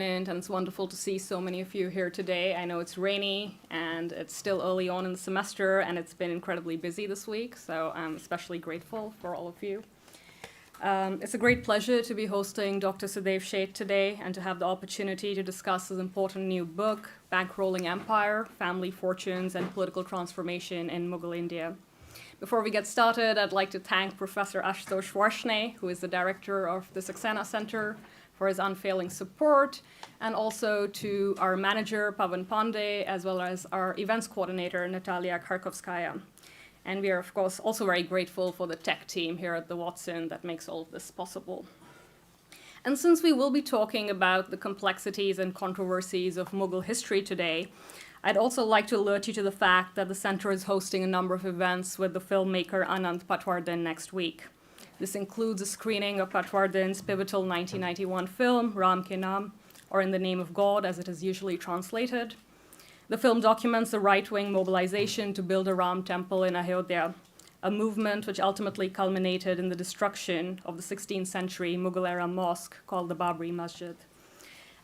And it's wonderful to see so many of you here today. I know it's rainy and it's still early on in the semester and it's been incredibly busy this week, so I'm especially grateful for all of you. It's a great pleasure to be hosting Dr. Sudev Sheth today and to have the opportunity to discuss his important new book, Bankrolling Empire, Family Fortunes and Political Transformation in Mughal India. Before we get started, I'd like to thank Professor Ashutosh Varshney, who is the director of the Saxena Center, for his unfailing support, and also to our manager, Pavan Pandey, as well as our events coordinator, Natalia Kharkovskaya. And we are, of course, also very grateful for the tech team here at the Watson that makes all of this possible. And since we will be talking about the complexities and controversies of Mughal history today, I'd also like to alert you to the fact that the center is hosting a number of events with the filmmaker Anand Patwardhan next week. This includes a screening of Patwardhan's pivotal 1991 film, Ram Ke Naam, or In the Name of God, as it is usually translated. The film documents the right-wing mobilization to build a Ram temple in Ayodhya, a movement which ultimately culminated in the destruction of the 16th century Mughal-era mosque called the Babri Masjid.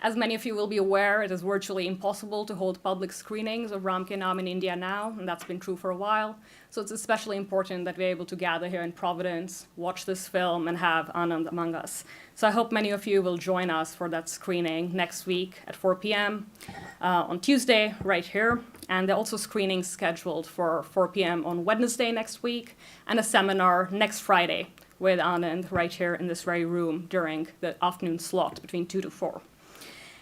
As many of you will be aware, it is virtually impossible to hold public screenings of Ram Ke Naam in India now, and that's been true for a while. So it's especially important that we're able to gather here in Providence, watch this film, and have Anand among us. So I hope many of you will join us for that screening next week at 4 p.m. On Tuesday, right here. And there are also screenings scheduled for 4 p.m. on Wednesday next week, and a seminar next Friday with Anand right here in this very room during the afternoon slot between 2 to 4.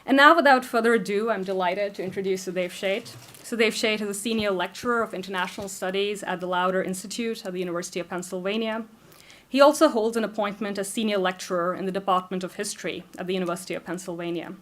And now, without further ado, I'm delighted to introduce Sudev Sheth. Sudev Sheth is a senior lecturer of international studies at the Lauder Institute at the University of Pennsylvania. He also holds an appointment as senior lecturer in the Department of History at the University of Pennsylvania.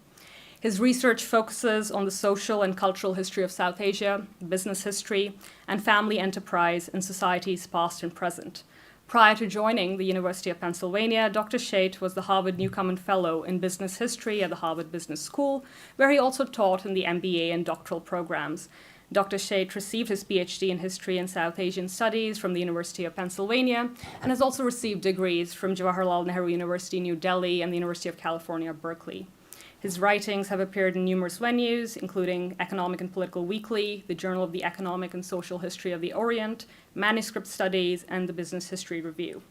His research focuses on the social and cultural history of South Asia, business history, and family enterprise in societies past and present. Prior to joining the University of Pennsylvania, Dr. Sheth was the Harvard-Newcomen Fellow in Business History at the Harvard Business School, where he also taught in the MBA and doctoral programs. Dr. Sheth received his PhD in History and South Asian Studies from the University of Pennsylvania and has also received degrees from Jawaharlal Nehru University, New Delhi, and the University of California, Berkeley. His writings have appeared in numerous venues, including Economic and Political Weekly, the Journal of the Economic and Social History of the Orient, Manuscript Studies, and the Business History Review.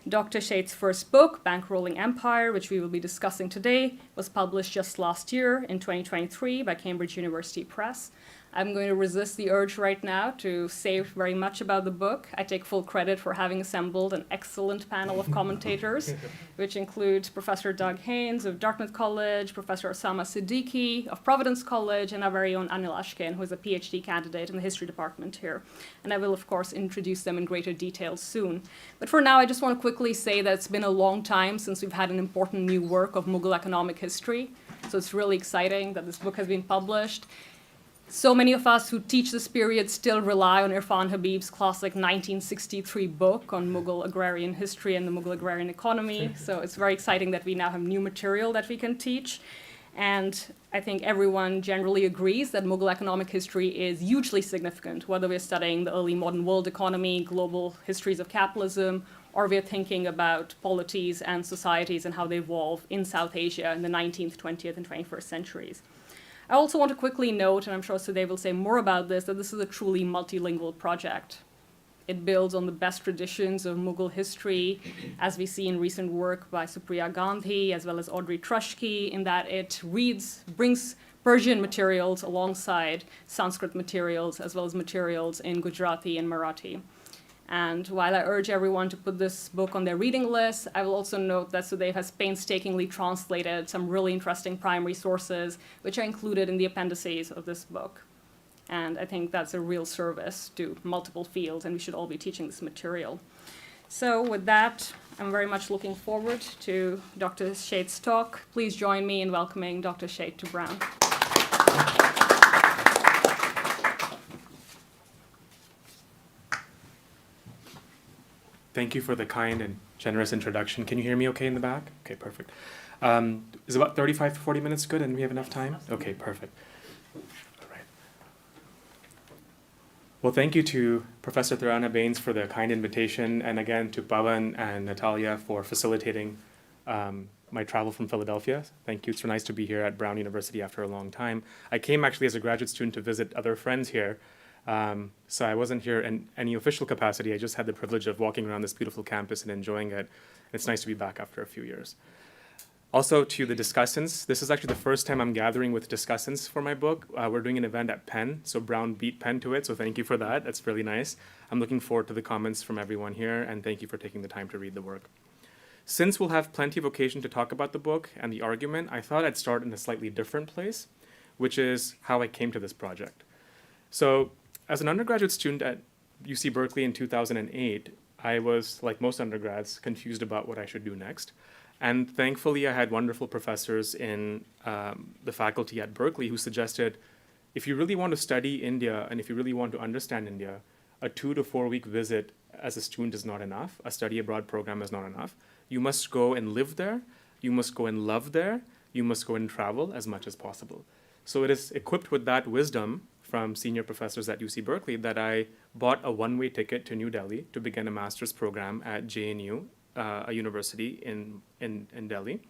Dr. Sheth's first book, Bankrolling Empire, which we will be discussing today, was published just last year in 2023 by Cambridge University Press. I'm going to resist the urge right now to say very much about the book. I take full credit for having assembled an excellent panel of commentators, which include Professor Doug Haynes of Dartmouth College, Professor Osama Sadiki of Providence College, and our very own Anil Askin, who is a PhD candidate in the history department here. And I will, of course, introduce them in greater detail soon. But for now, I just want to quickly say that it's been a long time since we've had an important new work of Mughal economic history. So it's really exciting that this book has been published. So many of us who teach this period still rely on Irfan Habib's classic 1963 book on Mughal agrarian history and the Mughal agrarian economy. So it's very exciting that we now have new material that we can teach. And I think everyone generally agrees that Mughal economic history is hugely significant, whether we're studying the early modern world economy, global histories of capitalism, or we're thinking about polities and societies and how they evolve in South Asia in the 19th, 20th, and 21st centuries. I also want to quickly note, and I'm sure Sudev will say more about this, that this is a truly multilingual project. It builds on the best traditions of Mughal history, as we see in recent work by Supriya Gandhi, as well as Audrey Trushki, in that it brings Persian materials alongside Sanskrit materials, as well as materials in Gujarati and Marathi. And while I urge everyone to put this book on their reading list, I will also note that Sudev has painstakingly translated some really interesting primary sources, which are included in the appendices of this book. And I think that's a real service to multiple fields, and we should all be teaching this material. So with that, I'm very much looking forward to Dr. Sheth's talk. Please join me in welcoming Dr. Sheth to Brown. Thank you for the kind and generous introduction. Can you hear me okay in the back? Okay, perfect. Is about 35 to 40 minutes good and we have enough time? Okay, perfect. All right. Well, thank you to Professor Tharana Baines for the kind invitation, and again to Pavan and Natalia for facilitating my travel from Philadelphia. Thank you. It's so nice to be here at Brown University after a long time. I came actually as a graduate student to visit other friends here. So I wasn't here in any official capacity. I just had the privilege of walking around this beautiful campus and enjoying it. It's nice to be back after a few years. Also to the discussants, this is actually the first time I'm gathering with discussants for my book. We're doing an event at Penn, so Brown beat Penn to it, so thank you for that. That's really nice. I'm looking forward to the comments from everyone here, and thank you for taking the time to read the work. Since we'll have plenty of occasion to talk about the book and the argument, I thought I'd start in a slightly different place, which is how I came to this project. So as an undergraduate student at UC Berkeley in 2008, I was, like most undergrads, confused about what I should do next. And thankfully, I had wonderful professors in the faculty at Berkeley who suggested, if you really want to study India and if you really want to understand India, a 2 to 4 week visit as a student is not enough. A study abroad program is not enough. You must go and live there. You must go and love there. You must go and travel as much as possible. So it is equipped with that wisdom from senior professors at UC Berkeley that I bought a one-way ticket to New Delhi to begin a master's program at JNU, a university in Delhi.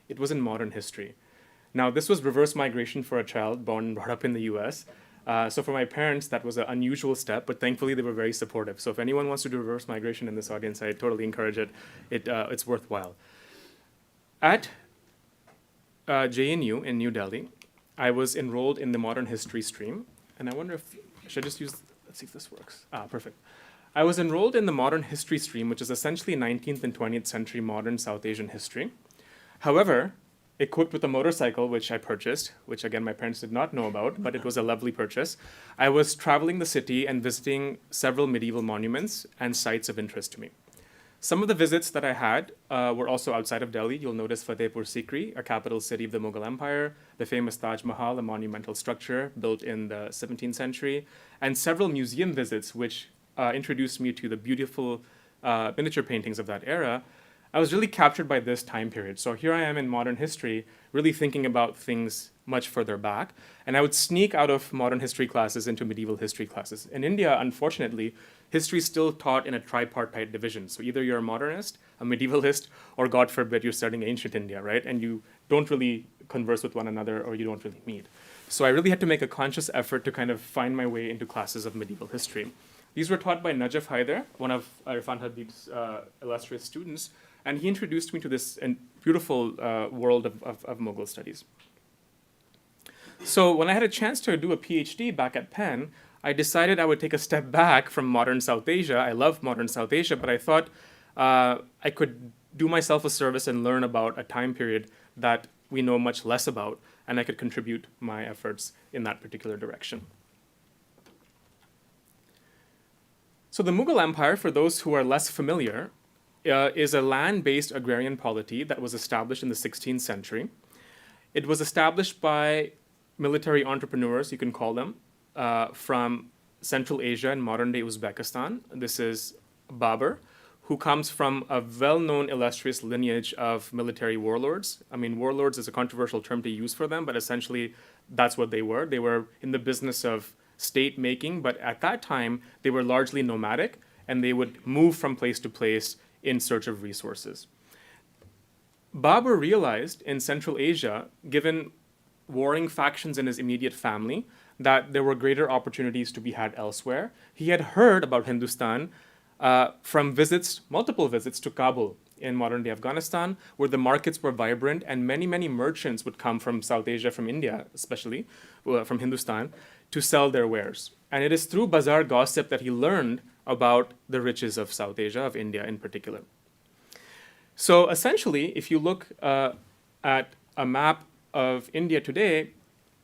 It was in modern history. Now, this was reverse migration for a child born and brought up in the US. So for my parents, that was an unusual step, but thankfully they were very supportive. So if anyone wants to do reverse migration in this audience, I totally encourage it. It's worthwhile. At JNU in New Delhi, I was enrolled in the modern history stream. And I wonder if, should I just use, let's see if this works. Perfect. I was enrolled in the modern history stream, which is essentially 19th and 20th century modern South Asian history. However, equipped with a motorcycle, which I purchased, which again, my parents did not know about, but it was a lovely purchase, I was traveling the city and visiting several medieval monuments and sites of interest to me. Some of the visits that I had were also outside of Delhi. You'll notice Fatehpur Sikri, a capital city of the Mughal Empire, the famous Taj Mahal, a monumental structure built in the 17th century, and several museum visits, which introduced me to the beautiful miniature paintings of that era. I was really captured by this time period. So here I am in modern history, really thinking about things much further back. And I would sneak out of modern history classes into medieval history classes. In India, unfortunately, history is still taught in a tripartite division. So either you're a modernist, a medievalist, or God forbid, you're studying ancient India, right? And you don't really converse with one another, or you don't really meet. So I really had to make a conscious effort to kind of find my way into classes of medieval history. These were taught by Najaf Haider, one of Irfan Habib's illustrious students, and he introduced me to this beautiful world of Mughal studies. So when I had a chance to do a PhD back at Penn, I decided I would take a step back from modern South Asia. I love modern South Asia, but I thought I could do myself a service and learn about a time period that we know much less about, and I could contribute my efforts in that particular direction. So the Mughal Empire, for those who are less familiar, is a land-based agrarian polity that was established in the 16th century. It was established by military entrepreneurs, you can call them, from Central Asia and modern-day Uzbekistan. This is Babur, who comes from a well-known illustrious lineage of military warlords. I mean, warlords is a controversial term to use for them, but essentially that's what they were. They were in the business of state making, but at that time, they were largely nomadic, and they would move from place to place in search of resources. Babur realized in Central Asia, given warring factions in his immediate family, that there were greater opportunities to be had elsewhere. He had heard about Hindustan from multiple visits to Kabul in modern-day Afghanistan, where the markets were vibrant and many, many merchants would come from South Asia, from India especially, from Hindustan, to sell their wares. And it is through bazaar gossip that he learned about the riches of South Asia, of India in particular. So essentially, if you look at a map of India today,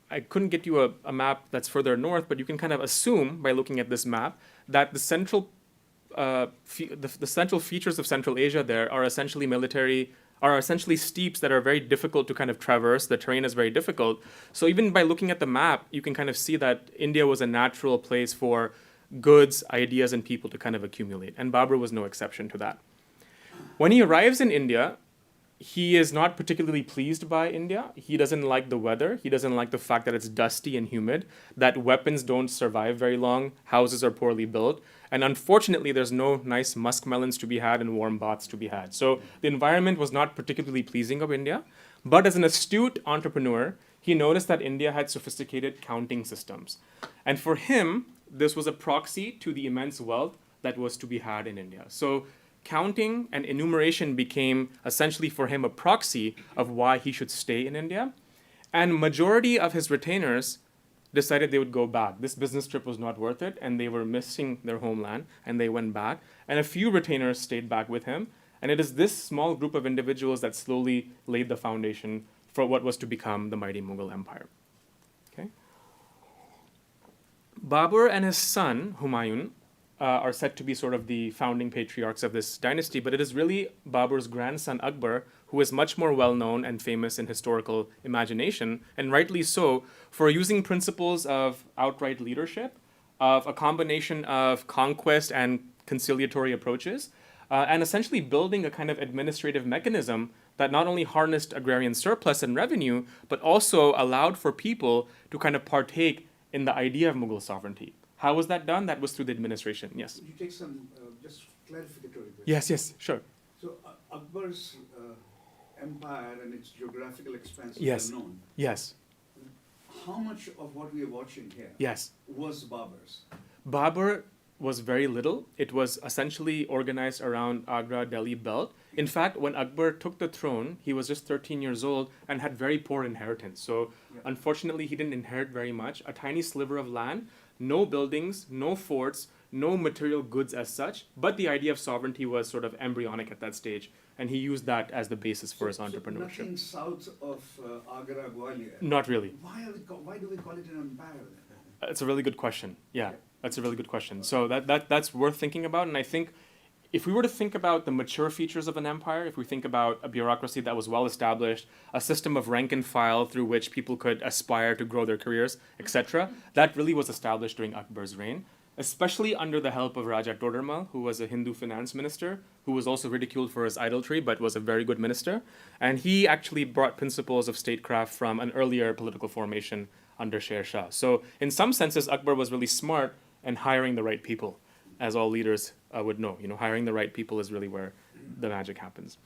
I couldn't get you a map that's further north, but you can kind of assume by looking at this map that the central features of Central Asia there are essentially steeps that are very difficult to kind of traverse. The terrain is very difficult. So even by looking at the map, you can kind of see that India was a natural place for goods, ideas, and people to kind of accumulate. And Babur was no exception to that. When he arrives in India, he is not particularly pleased by India. He doesn't like the weather. He doesn't like the fact that it's dusty and humid, that weapons don't survive very long, houses are poorly built, and unfortunately, there's no nice muskmelons to be had and warm baths to be had. So the environment was not particularly pleasing of India. But as an astute entrepreneur, he noticed that India had sophisticated counting systems. And for him, this was a proxy to the immense wealth that was to be had in India. So counting and enumeration became essentially for him a proxy of why he should stay in India. And majority of his retainers decided they would go back. This business trip was not worth it, and they were missing their homeland, and they went back. And a few retainers stayed back with him. And it is this small group of individuals that slowly laid the foundation for what was to become the mighty Mughal Empire. Okay? Babur and his son, Humayun, are said to be sort of the founding patriarchs of this dynasty, but it is really Babur's grandson Akbar who is much more well-known and famous in historical imagination, and rightly so, for using principles of outright leadership, of a combination of conquest and conciliatory approaches, and essentially building a kind of administrative mechanism that not only harnessed agrarian surplus and revenue, but also allowed for people to kind of partake in the idea of Mughal sovereignty. How was that done? That was through the administration. Yes. Could you take some just clarificatory questions? Yes, sure. So Akbar's empire and its geographical expanse Yes. is well known. Yes. How much of what we are watching here Yes. was Babur's? Babur was very little. It was essentially organized around Agra-Delhi belt. In fact, when Akbar took the throne, he was just 13 years old and had very poor inheritance. So unfortunately, he didn't inherit very much. A tiny sliver of land, no buildings, no forts, no material goods as such. But the idea of sovereignty was sort of embryonic at that stage. And he used that as the basis for his entrepreneurship. So nothing south of Agra, Gwalior. Not really. Why do we call it an empire then? It's a really good question. Yeah, that's a really good question. So that's worth thinking about. And I think if we were to think about the mature features of an empire, if we think about a bureaucracy that was well established, a system of rank and file through which people could aspire to grow their careers, etc., that really was established during Akbar's reign, especially under the help of Raja Todarmal, who was a Hindu finance minister, who was also ridiculed for his idolatry, but was a very good minister. And he actually brought principles of statecraft from an earlier political formation under Sher Shah. So in some senses, Akbar was really smart in hiring the right people, as all leaders would know. You know, hiring the right people is really where the magic happens.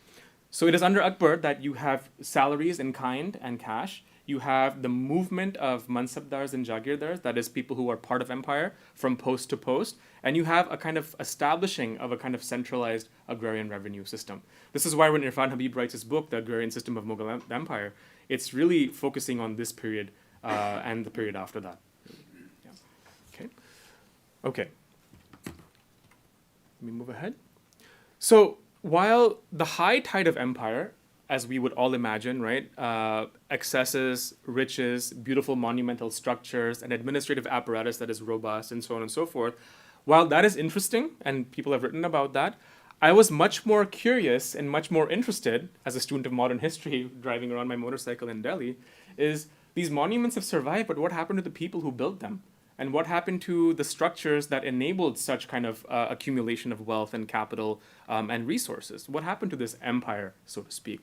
So it is under Akbar that you have salaries in kind and cash. You have the movement of mansabdars and jagirdars, that is people who are part of empire from post to post, and you have a kind of establishing of a kind of centralized agrarian revenue system. This is why when Irfan Habib writes his book, The Agrarian System of Mughal Empire, it's really focusing on this period and the period after that. Yeah. Okay. Let me move ahead. So while the high tide of empire, as we would all imagine, right, excesses, riches, beautiful monumental structures, an administrative apparatus that is robust, and so on and so forth, while that is interesting, and people have written about that, I was much more curious and much more interested, as a student of modern history, driving around my motorcycle in Delhi, is these monuments have survived, but what happened to the people who built them? And what happened to the structures that enabled such kind of accumulation of wealth and capital and resources? What happened to this empire, so to speak?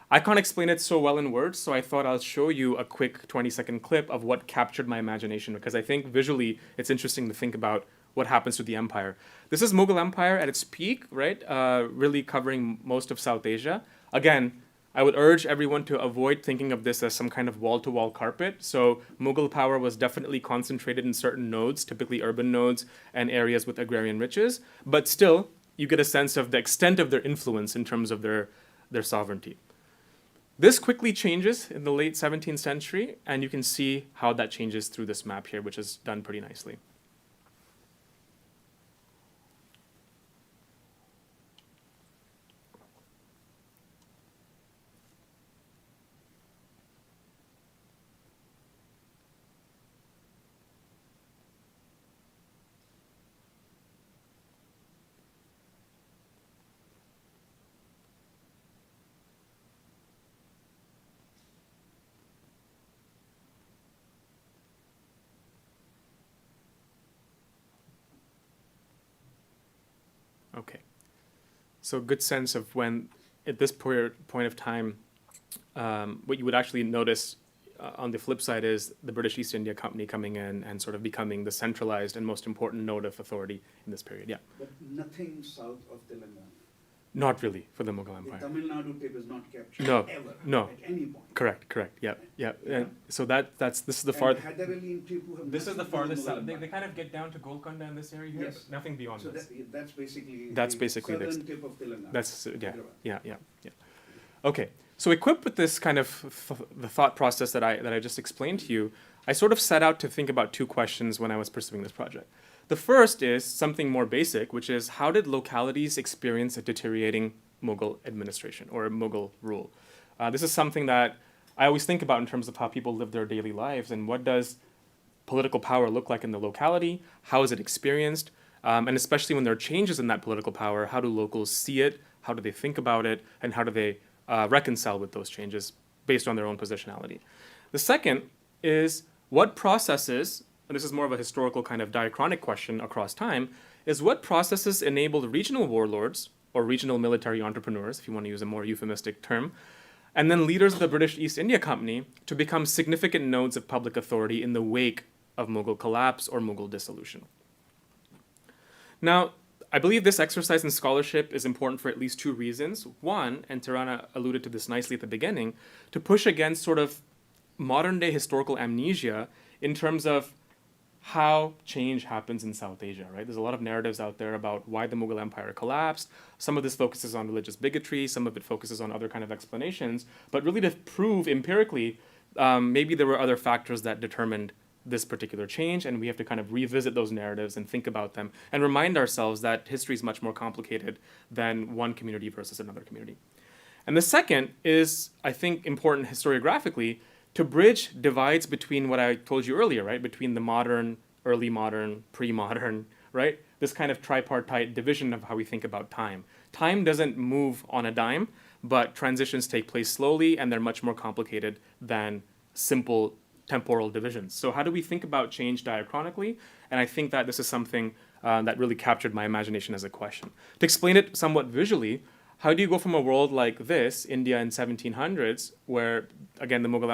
I can't explain it so well in words, so I thought I'll show you a quick 20-second clip of what captured my imagination, because I think visually it's interesting to think about what happens to the empire. This is Mughal Empire at its peak, right? Really covering most of South Asia. Again, I would urge everyone to avoid thinking of this as some kind of wall-to-wall carpet. So Mughal power was definitely concentrated in certain nodes, typically urban nodes and areas with agrarian riches. But still, you get a sense of the extent of their influence in terms of their sovereignty. This quickly changes in the late 17th century, and you can see how that changes through this map here, which is done pretty nicely. Okay. So good sense of when at this point of time, what you would actually notice on the flip side is the British East India Company coming in and sort of becoming the centralized and most important node of authority in this period. Yeah. But nothing south of Telangana. Not really for the Mughal The Empire. Tamil Nadu tape is not captured No, ever no. at any point. Correct. Yeah. Yeah. And so this is the And far. Hyder Ali and Tipu have This is the nothing to do with farthest Mughal south. They Empire. kind of get down to Golconda in this area here, Yes. but nothing beyond So this. that's basically That's the basically the southern tip of Telangana. That's yeah, Hyderabad. yeah. Okay, so equipped with this kind of the thought process that I just explained to you, I sort of set out to think about two questions when I was pursuing this project. The first is something more basic, which is how did localities experience a deteriorating Mughal administration or Mughal rule? This is something that I always think about in terms of how people live their daily lives and what does political power look like in the locality? How is it experienced? And especially when there are changes in that political power, how do locals see it? How do they think about it? And how do they reconcile with those changes based on their own positionality? The second is what processes, and this is more of a historical kind of diachronic question across time, is what processes enabled regional warlords or regional military entrepreneurs, if you want to use a more euphemistic term, and then leaders of the British East India Company to become significant nodes of public authority in the wake of Mughal collapse or Mughal dissolution. Now, I believe this exercise in scholarship is important for at least two reasons. One, and Tirana alluded to this nicely at the beginning, to push against sort of modern day historical amnesia in terms of how change happens in South Asia, right? There's a lot of narratives out there about why the Mughal Empire collapsed. Some of this focuses on religious bigotry, some of it focuses on other kind of explanations, but really to prove empirically, maybe there were other factors that determined this particular change, and we have to kind of revisit those narratives and think about them and remind ourselves that history is much more complicated than one community versus another community. And the second is, I think, important historiographically, to bridge divides between what I told you earlier, right? Between the modern, early modern, pre-modern, right? This kind of tripartite division of how we think about time. Time doesn't move on a dime, but transitions take place slowly and they're much more complicated than simple temporal divisions. So how do we think about change diachronically? And I think that this is something that really captured my imagination as a question. To explain it somewhat visually, how do you go from a world like this, India in 1700s, where, again, the Mughal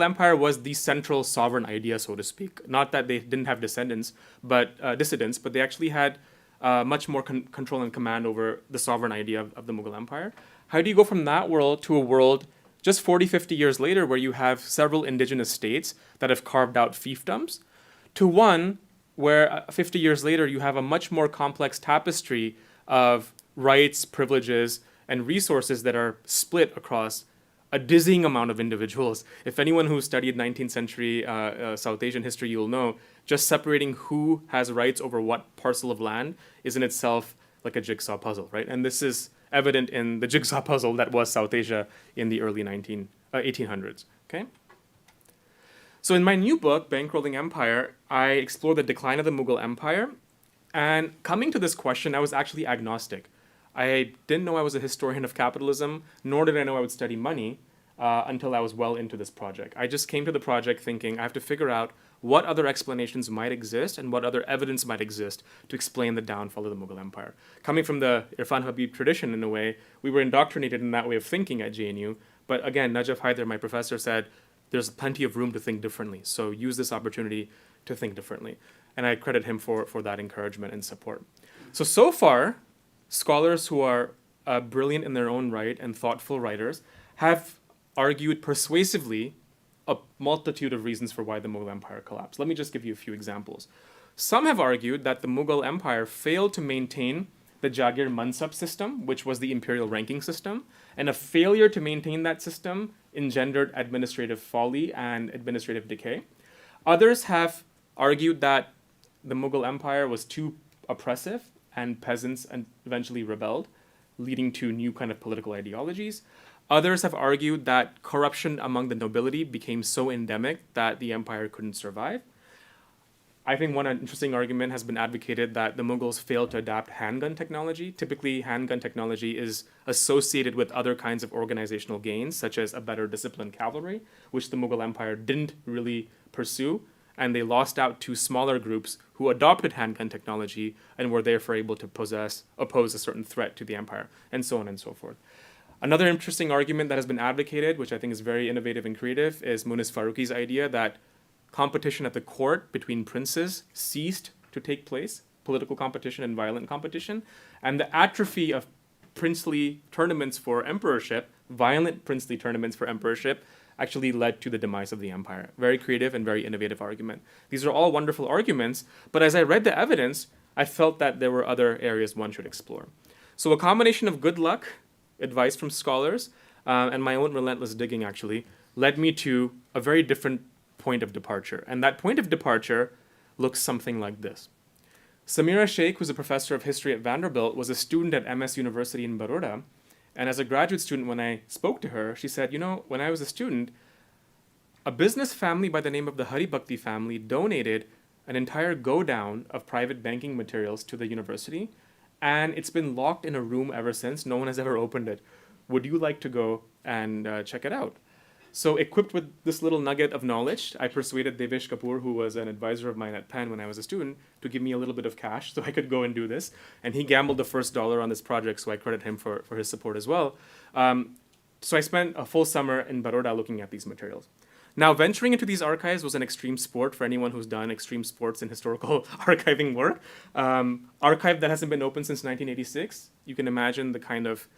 Empire was the central sovereign idea, so to speak. Not that they didn't have dissidents, but they actually had much more control and command over the sovereign idea of the Mughal Empire. How do you go from that world to a world just 40, 50 years later where you have several indigenous states that have carved out fiefdoms, to one where 50 years later you have a much more complex tapestry of rights, privileges, and resources that are split across a dizzying amount of individuals. If anyone who studied 19th century South Asian history, you'll know just separating who has rights over what parcel of land is in itself like a jigsaw puzzle, right? And this is evident in the jigsaw puzzle that was South Asia in the early 1800s, okay? So in my new book, Bankrolling Empire, I explore the decline of the Mughal Empire. And coming to this question, I was actually agnostic. I didn't know I was a historian of capitalism, nor did I know I would study money until I was well into this project. I just came to the project thinking I have to figure out what other explanations might exist and what other evidence might exist to explain the downfall of the Mughal Empire. Coming from the Irfan Habib tradition, in a way, we were indoctrinated in that way of thinking at JNU. But again, Najaf Haider, my professor, said, there's plenty of room to think differently. So use this opportunity to think differently. And I credit him for that encouragement and support. So far, scholars who are brilliant in their own right and thoughtful writers have argued persuasively a multitude of reasons for why the Mughal Empire collapsed. Let me just give you a few examples. Some have argued that the Mughal Empire failed to maintain the Jagir Mansab system, which was the imperial ranking system, and a failure to maintain that system engendered administrative folly and administrative decay. Others have argued that the Mughal Empire was too oppressive and peasants eventually rebelled, leading to new kind of political ideologies. Others have argued that corruption among the nobility became so endemic that the empire couldn't survive. I think one interesting argument has been advocated that the Mughals failed to adapt handgun technology. Typically, handgun technology is associated with other kinds of organizational gains, such as a better disciplined cavalry, which the Mughal Empire didn't really pursue. and they lost out to smaller groups who adopted handgun technology and were therefore able to oppose a certain threat to the empire, and so on and so forth. Another interesting argument that has been advocated, which I think is very innovative and creative, is Munis Faruqi's idea that competition at the court between princes ceased to take place, political competition and violent competition, and the atrophy of princely tournaments for emperorship, violent princely tournaments for emperorship, actually led to the demise of the empire. Very creative and very innovative argument. These are all wonderful arguments, but as I read the evidence, I felt that there were other areas one should explore. So a combination of good luck, advice from scholars, and my own relentless digging actually, led me to a very different point of departure. And that point of departure looks something like this. Samira Sheikh, who's a professor of history at Vanderbilt, was a student at MS University in Baroda. And as a graduate student, when I spoke to her, she said, when I was a student, a business family by the name of the Hari Bhakti family donated an entire go-down of private banking materials to the university, and it's been locked in a room ever since. No one has ever opened it. Would you like to go and check it out? So equipped with this little nugget of knowledge, I persuaded Devesh Kapoor, who was an advisor of mine at Penn when I was a student, to give me a little bit of cash so I could go and do this. And he gambled the first dollar on this project, so I credit him for his support as well. So I spent a full summer in Baroda looking at these materials. Now, venturing into these archives was an extreme sport for anyone who's done extreme sports in historical archiving work. Archive that hasn't been open since 1986. You can imagine the kind of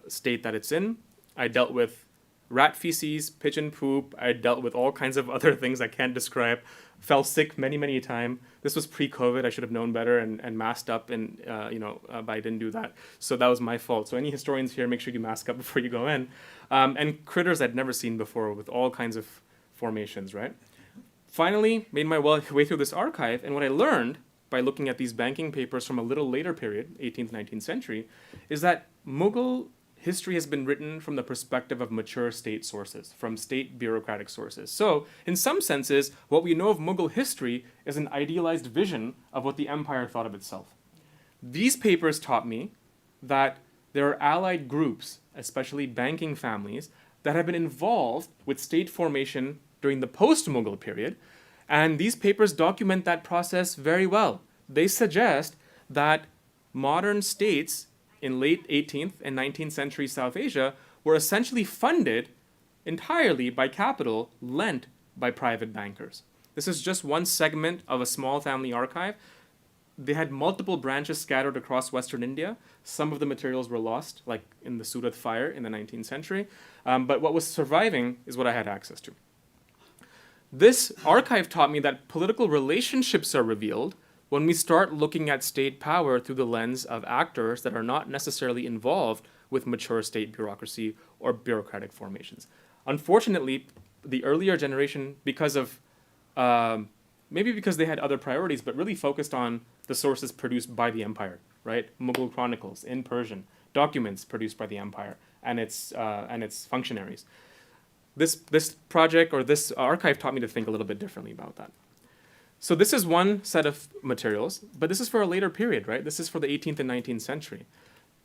state that it's in. I dealt with rat feces, pigeon poop. I dealt with all kinds of other things I can't describe. Fell sick many, many a time. This was pre-COVID. I should have known better and masked up, and but I didn't do that. So that was my fault. So any historians here, make sure you mask up before you go in. And critters I'd never seen before with all kinds of formations, right? Finally, made my way through this archive, and what I learned by looking at these banking papers from a little later period, 18th, 19th century, is that Mughal history has been written from the perspective of mature state sources, from state bureaucratic sources. So, in some senses, what we know of Mughal history is an idealized vision of what the empire thought of itself. These papers taught me that there are allied groups, especially banking families, that have been involved with state formation during the post-Mughal period, and these papers document that process very well. They suggest that modern states in late 18th and 19th century South Asia were essentially funded entirely by capital lent by private bankers. This is just one segment of a small family archive. They had multiple branches scattered across Western India. Some of the materials were lost, like in the Surat fire in the 19th century. But what was surviving is what I had access to. This archive taught me that political relationships are revealed when we start looking at state power through the lens of actors that are not necessarily involved with mature state bureaucracy or bureaucratic formations. Unfortunately, the earlier generation, because of maybe because they had other priorities, but really focused on the sources produced by the empire, right? Mughal chronicles in Persian, documents produced by the empire and its functionaries. This project or this archive taught me to think a little bit differently about that. So this is one set of materials, but this is for a later period, right? This is for the 18th and 19th century.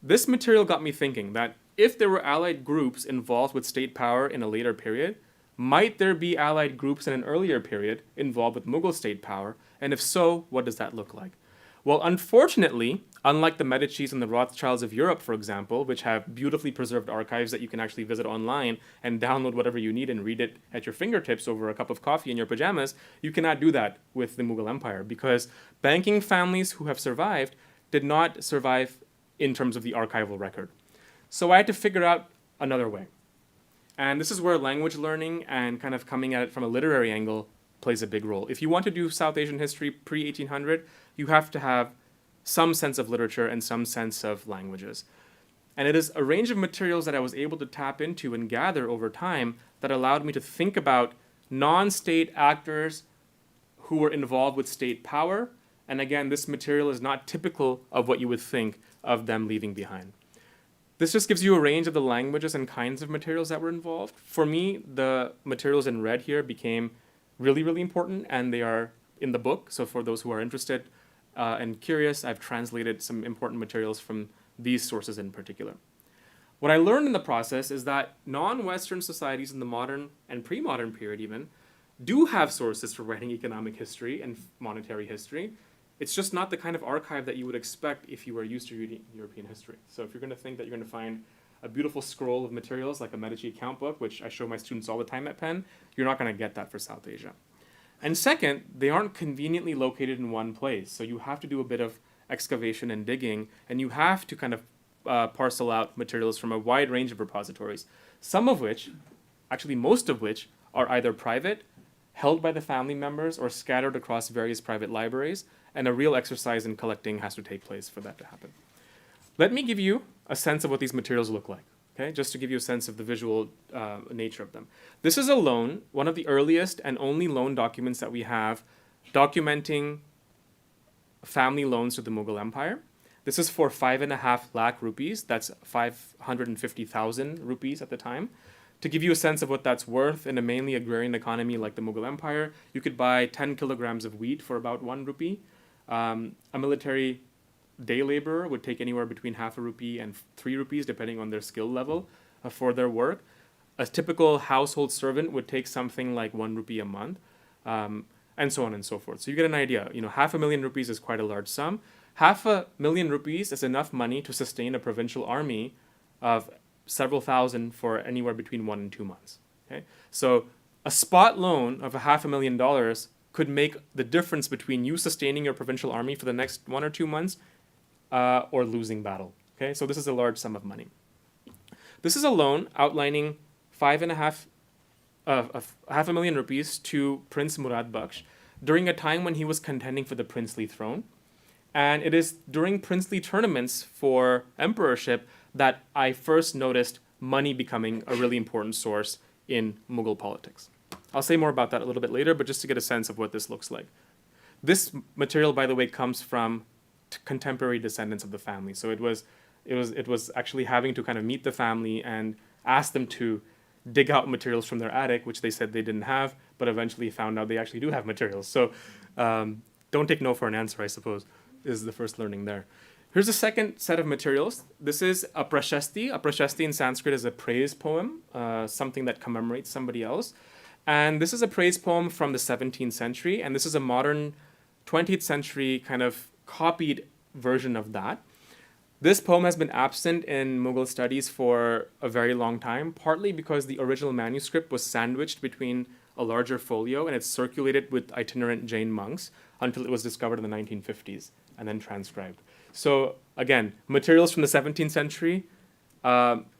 This material got me thinking that if there were allied groups involved with state power in a later period, might there be allied groups in an earlier period involved with Mughal state power? And if so, what does that look like? Well, unfortunately, unlike the Medicis and the Rothschilds of Europe, for example, which have beautifully preserved archives that you can actually visit online and download whatever you need and read it at your fingertips over a cup of coffee in your pajamas, you cannot do that with the Mughal Empire because banking families who have survived did not survive in terms of the archival record. So I had to figure out another way. And this is where language learning and kind of coming at it from a literary angle plays a big role. If you want to do South Asian history pre-1800, you have to have some sense of literature and some sense of languages. And it is a range of materials that I was able to tap into and gather over time that allowed me to think about non-state actors who were involved with state power. And again, this material is not typical of what you would think of them leaving behind. This just gives you a range of the languages and kinds of materials that were involved. For me, the materials in red here became really, really important, and they are in the book. So for those who are interested and curious, I've translated some important materials from these sources in particular. What I learned in the process is that non-Western societies in the modern and pre-modern period even do have sources for writing economic history and monetary history. It's just not the kind of archive that you would expect if you were used to reading European history. So if you're going to think that you're going to find a beautiful scroll of materials like a Medici account book, which I show my students all the time at Penn, you're not going to get that for South Asia. And second, they aren't conveniently located in one place. So you have to do a bit of excavation and digging, and you have to kind of parcel out materials from a wide range of repositories, some of which, actually most of which, are either private, held by the family members, or scattered across various private libraries, and a real exercise in collecting has to take place for that to happen. Let me give you a sense of what these materials look like, okay? Just to give you a sense of the visual nature of them. This is a loan, one of the earliest and only loan documents that we have documenting family loans to the Mughal Empire. This is for 5.5 lakh rupees. That's 550,000 rupees at the time. To give you a sense of what that's worth in a mainly agrarian economy like the Mughal Empire, you could buy 10 kilograms of wheat for about 1 rupee. A military day laborer would take anywhere between half a rupee and 3 rupees, depending on their skill level for their work. A typical household servant would take something like 1 rupee a month, and so on and so forth. So you get an idea. 500,000 rupees is quite a large sum. 500,000 rupees is enough money to sustain a provincial army of several thousand for anywhere between 1 and 2 months. Okay? So a spot loan of $500,000 could make the difference between you sustaining your provincial army for the next 1 or 2 months or losing battle. Okay? So this is a large sum of money. This is a loan outlining 500,000 rupees to Prince Murad Bakhsh during a time when he was contending for the princely throne. And it is during princely tournaments for emperorship that I first noticed money becoming a really important source in Mughal politics. I'll say more about that a little bit later, but just to get a sense of what this looks like. This material, by the way, comes from contemporary descendants of the family. So it was actually having to kind of meet the family and ask them to dig out materials from their attic, which they said they didn't have, but eventually found out they actually do have materials. So don't take no for an answer, I suppose, is the first learning there. Here's a second set of materials. This is a prashasti. A prashasti in Sanskrit is a praise poem, something that commemorates somebody else. And this is a praise poem from the 17th century, and this is a modern 20th century kind of copied version of that. This poem has been absent in Mughal studies for a very long time, partly because the original manuscript was sandwiched between a larger folio and it's circulated with itinerant Jain monks until it was discovered in the 1950s and then transcribed. So again, materials from the 17th century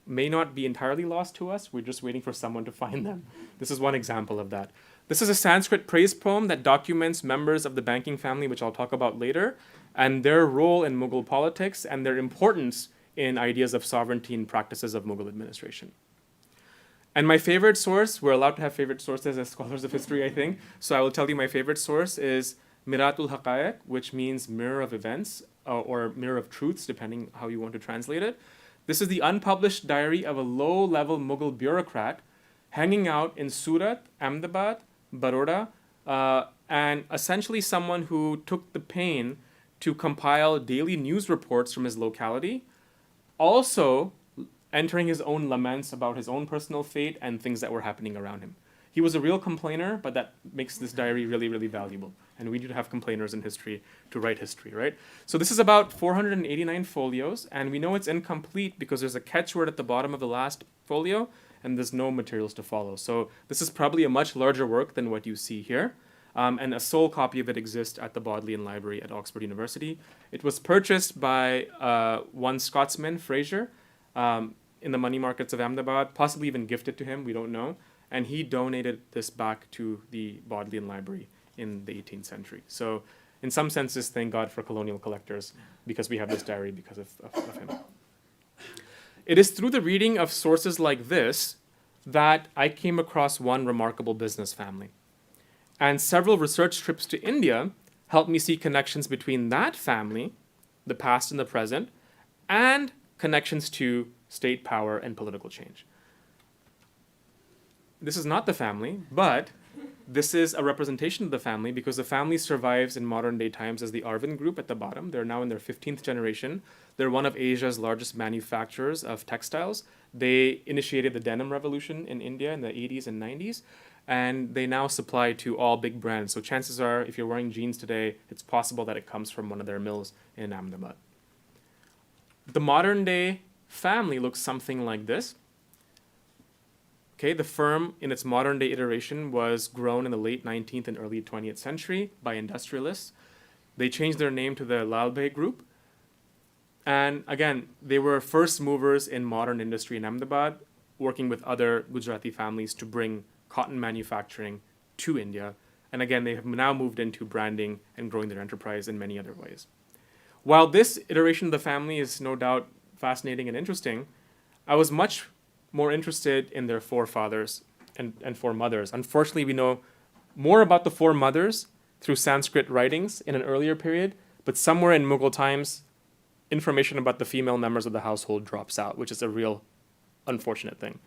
may not be entirely lost to us. We're just waiting for someone to find them. This is one example of that. This is a Sanskrit praise poem that documents members of the banking family, which I'll talk about later, and their role in Mughal politics and their importance in ideas of sovereignty and practices of Mughal administration. And my favorite source, we're allowed to have favorite sources as scholars of history, I think. So I will tell you my favorite source is Miratul Haqaiq, which means mirror of events or mirror of truths, depending how you want to translate it. This is the unpublished diary of a low-level Mughal bureaucrat hanging out in Surat, Ahmedabad, Baroda, and essentially someone who took the pain to compile daily news reports from his locality, also entering his own laments about his own personal fate and things that were happening around him. He was a real complainer, but that makes this diary really, really valuable. And we need to have complainers in history to write history, right? So this is about 489 folios, and we know it's incomplete because there's a catchword at the bottom of the last folio, and there's no materials to follow. So this is probably a much larger work than what you see here. And a sole copy of it exists at the Bodleian Library at Oxford University. It was purchased by one Scotsman, Fraser, in the money markets of Ahmedabad, possibly even gifted to him, we don't know. And he donated this back to the Bodleian Library in the 18th century. So in some senses, thank God for colonial collectors, because we have this diary because of him. It is through the reading of sources like this that I came across one remarkable business family. And several research trips to India helped me see connections between that family, the past and the present, and connections to state power and political change. This is not the family, but This is a representation of the family because the family survives in modern day times as the Arvin Group at the bottom. They're now in their 15th generation. They're one of Asia's largest manufacturers of textiles. They initiated the denim revolution in India in the 80s and 90s, and they now supply to all big brands. So chances are, if you're wearing jeans today, it's possible that it comes from one of their mills in Ahmedabad. The modern day family looks something like this. Okay, the firm in its modern day iteration was grown in the late 19th and early 20th century by industrialists. They changed their name to the LBE Group. And again, they were first movers in modern industry in Ahmedabad, working with other Gujarati families to bring cotton manufacturing to India. And again, they have now moved into branding and growing their enterprise in many other ways. While this iteration of the family is no doubt fascinating and interesting, I was much more interested in their forefathers and foremothers. Unfortunately, we know more about the foremothers through Sanskrit writings in an earlier period, but somewhere in Mughal times, information about the female members of the household drops out, which is a real unfortunate thing.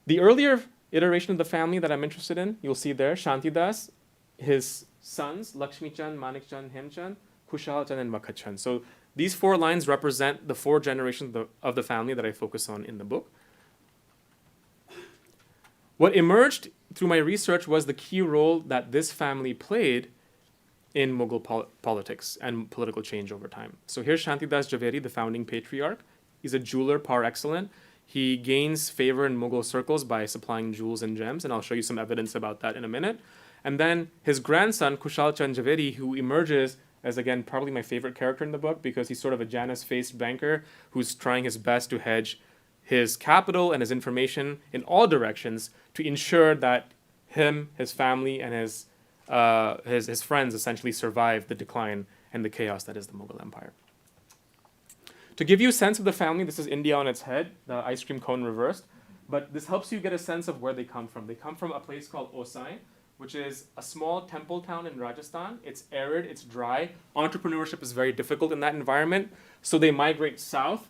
The earlier iteration of the family that I'm interested in, you'll see there, Shantidas, his sons, Lakshmi Chand, Manik Chand, Hemchand, Kushal Chand, and Makhat Chand. So these 4 lines represent the 4 generations of the family that I focus on in the book. What emerged through my research was the key role that this family played in Mughal politics and political change over time. So here's Shantidas Javeri, the founding patriarch. He's a jeweler par excellence. He gains favor in Mughal circles by supplying jewels and gems, and I'll show you some evidence about that in a minute. And then his grandson, Kushal Chand Javeri, who emerges as, again, probably my favorite character in the book because he's sort of a Janus-faced banker who's trying his best to hedge his capital and his information in all directions to ensure that him, his family, and his friends essentially survive the decline and the chaos that is the Mughal Empire. To give you a sense of the family, this is India on its head, the ice cream cone reversed, but this helps you get a sense of where they come from. They come from a place called Osai, which is a small temple town in Rajasthan. It's arid, it's dry. Entrepreneurship is very difficult in that environment. So they migrate south,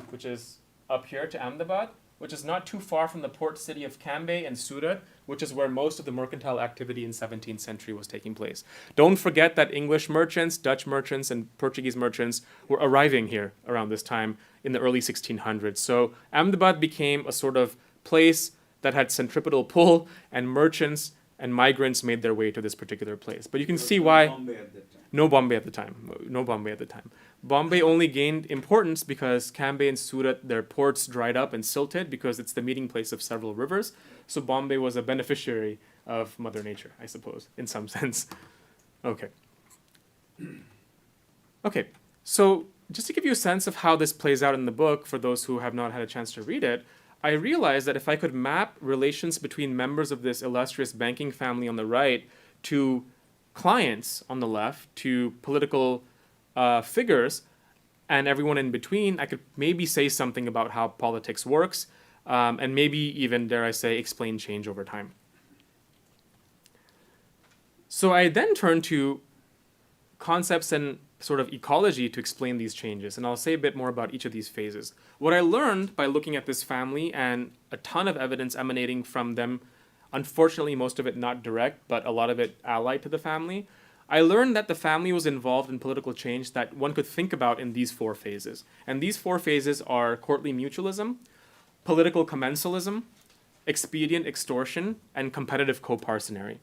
which is up here to Ahmedabad, which is not too far from the port city of Cambay and Surat, which is where most of the mercantile activity in 17th century was taking place. Don't forget that English merchants, Dutch merchants, and Portuguese merchants were arriving here around this time in the early 1600s. So Ahmedabad became a sort of place that had centripetal pull, and merchants and migrants made their way to this particular place. But you can see why. No Bombay at the time. No Bombay at the time. Bombay only gained importance because Cambay and Surat, their ports dried up and silted because it's the meeting place of several rivers. So Bombay was a beneficiary of Mother Nature, I suppose, in some sense. Okay. Okay, so just to give you a sense of how this plays out in the book, for those who have not had a chance to read it, I realized that if I could map relations between members of this illustrious banking family on the right to clients on the left, to political figures, and everyone in between, I could maybe say something about how politics works, and maybe even, dare I say, explain change over time. So I then turned to concepts and sort of ecology to explain these changes, and I'll say a bit more about each of these phases. What I learned by looking at this family and a ton of evidence emanating from them, unfortunately most of it not direct, but a lot of it allied to the family, I learned that the family was involved in political change that one could think about in these 4 phases. And these 4 phases are courtly mutualism, political commensalism, expedient extortion, and competitive coparcenary.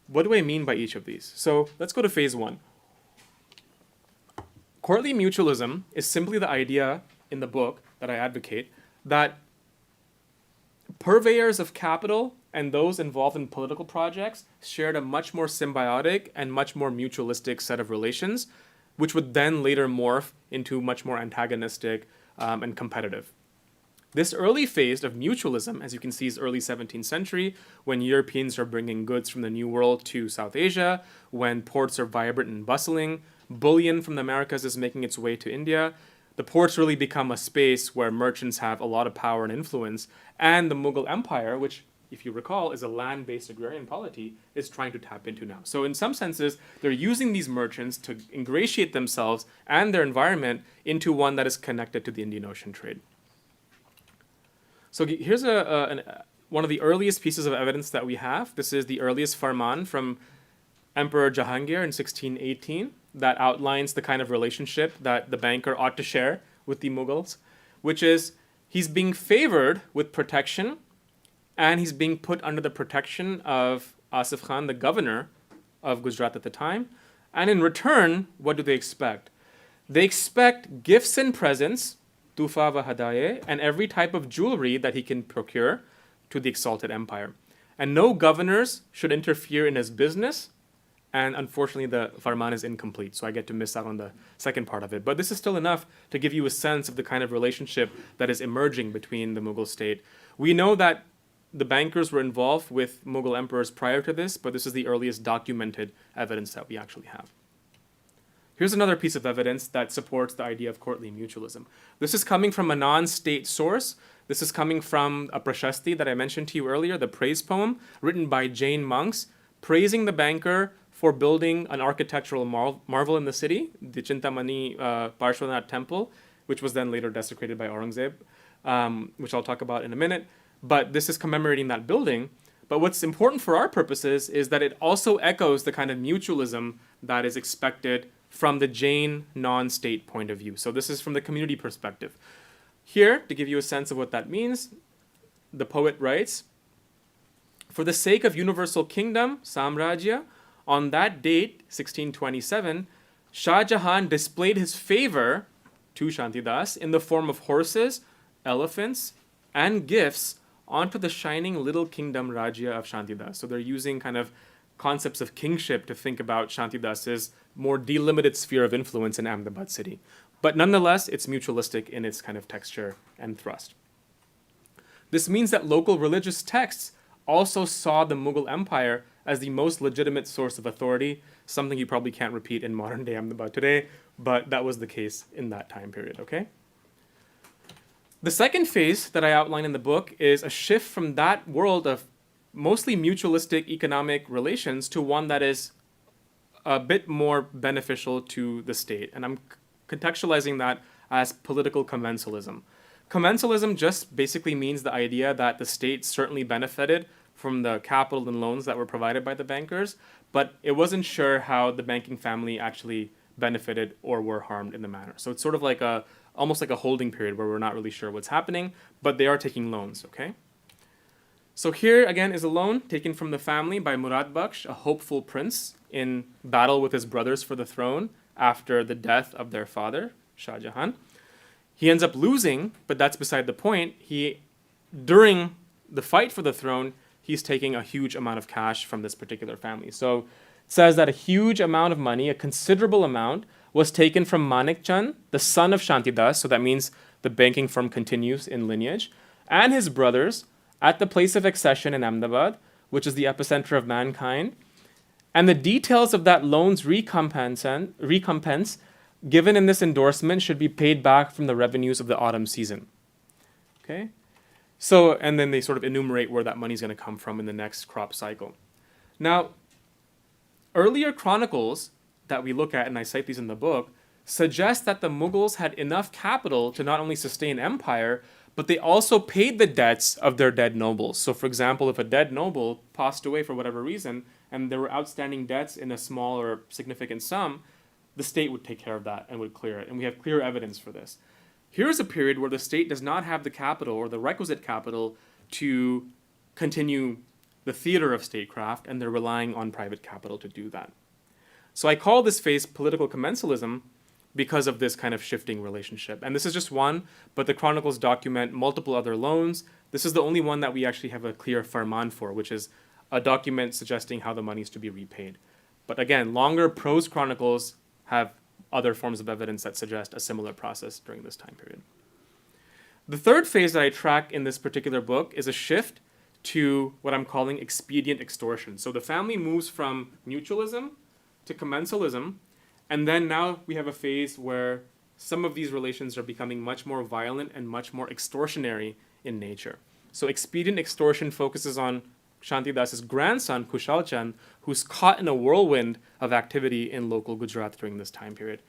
What do I mean by each of these? So let's go to phase 1. Courtly mutualism is simply the idea in the book that I advocate that purveyors of capital and those involved in political projects shared a much more symbiotic and much more mutualistic set of relations, which would then later morph into much more antagonistic and competitive. This early phase of mutualism, as you can see, is early 17th century, when Europeans are bringing goods from the New World to South Asia, when ports are vibrant and bustling, bullion from the Americas is making its way to India. The ports really become a space where merchants have a lot of power and influence, and the Mughal Empire, which, if you recall, is a land-based agrarian polity, is trying to tap into now. So in some senses, they're using these merchants to ingratiate themselves and their environment into one that is connected to the Indian Ocean trade. So here's one one of the earliest pieces of evidence that we have. This is the earliest farman from Emperor Jahangir in 1618 that outlines the kind of relationship that the banker ought to share with the Mughals, which is he's being favored with protection, and he's being put under the protection of Asif Khan, the governor of Gujarat at the time. And in return, what do they expect? They expect gifts and presents, tufa wa hadaye, and every type of jewelry that he can procure to the exalted empire. And no governors should interfere in his business. And unfortunately, the farman is incomplete, so I get to miss out on the second part of it. But this is still enough to give you a sense of the kind of relationship that is emerging between the Mughal state. We know that the bankers were involved with Mughal emperors prior to this, but this is the earliest documented evidence that we actually have. Here's another piece of evidence that supports the idea of courtly mutualism. This is coming from a non-state source. This is coming from a prashasti that I mentioned to you earlier, the praise poem written by Jain monks, praising the banker for building an architectural marvel in the city, the Chintamani Parshvanath temple, which was then later desecrated by Aurangzeb, which I'll talk about in a minute. But this is commemorating that building. But what's important for our purposes is that it also echoes the kind of mutualism that is expected from the Jain non-state point of view. So this is from the community perspective. Here, to give you a sense of what that means, the poet writes, "For the sake of universal kingdom, Samrajya, on that date, 1627, Shah Jahan displayed his favor to Shantidas in the form of horses, elephants, and gifts onto the shining little kingdom Rajya of Shantidas." So they're using kind of concepts of kingship to think about Shantidas's more delimited sphere of influence in Ahmedabad city. But nonetheless, it's mutualistic in its kind of texture and thrust. This means that local religious texts also saw the Mughal Empire as the most legitimate source of authority, something you probably can't repeat in modern day Ahmedabad today, but that was the case in that time period, okay? The second phase that I outline in the book is a shift from that world of mostly mutualistic economic relations to one that is a bit more beneficial to the state. And I'm contextualizing that as political commensalism. Commensalism just basically means the idea that the state certainly benefited from the capital and loans that were provided by the bankers, but it wasn't sure how the banking family actually benefited or were harmed in the manner. So it's sort of like almost like a holding period where we're not really sure what's happening, but they are taking loans, okay? So here again is a loan taken from the family by Murad Baksh, a hopeful prince in battle with his brothers for the throne after the death of their father, Shah Jahan. He ends up losing, but that's beside the point. During the fight for the throne, he's taking a huge amount of cash from this particular family. So it says that a huge amount of money, a considerable amount, was taken from Manik Chand, the son of Shantidas, so that means the banking firm continues in lineage, and his brothers at the place of accession in Ahmedabad, which is the epicenter of mankind. And the details of that loan's recompense given in this endorsement should be paid back from the revenues of the autumn season. Okay? So, and then they sort of enumerate where that money is going to come from in the next crop cycle. Now, earlier chronicles that we look at, and I cite these in the book, suggest that the Mughals had enough capital to not only sustain empire, but they also paid the debts of their dead nobles. So for example, if a dead noble passed away for whatever reason, and there were outstanding debts in a small or significant sum, the state would take care of that and would clear it. And we have clear evidence for this. Here's a period where the state does not have the capital or the requisite capital to continue the theater of statecraft, and they're relying on private capital to do that. So I call this phase political commensalism because of this kind of shifting relationship. And this is just one, but the chronicles document multiple other loans. This is the only one that we actually have a clear farman for, which is a document suggesting how the money is to be repaid. But again, longer prose chronicles have other forms of evidence that suggest a similar process during this time period. The third phase that I track in this particular book is a shift to what I'm calling expedient extortion. So the family moves from mutualism to commensalism, and then now we have a phase where some of these relations are becoming much more violent and much more extortionary in nature. So expedient extortion focuses on Shantidas's grandson, Kushal Khan, who's caught in a whirlwind of activity in local Gujarat during this time period.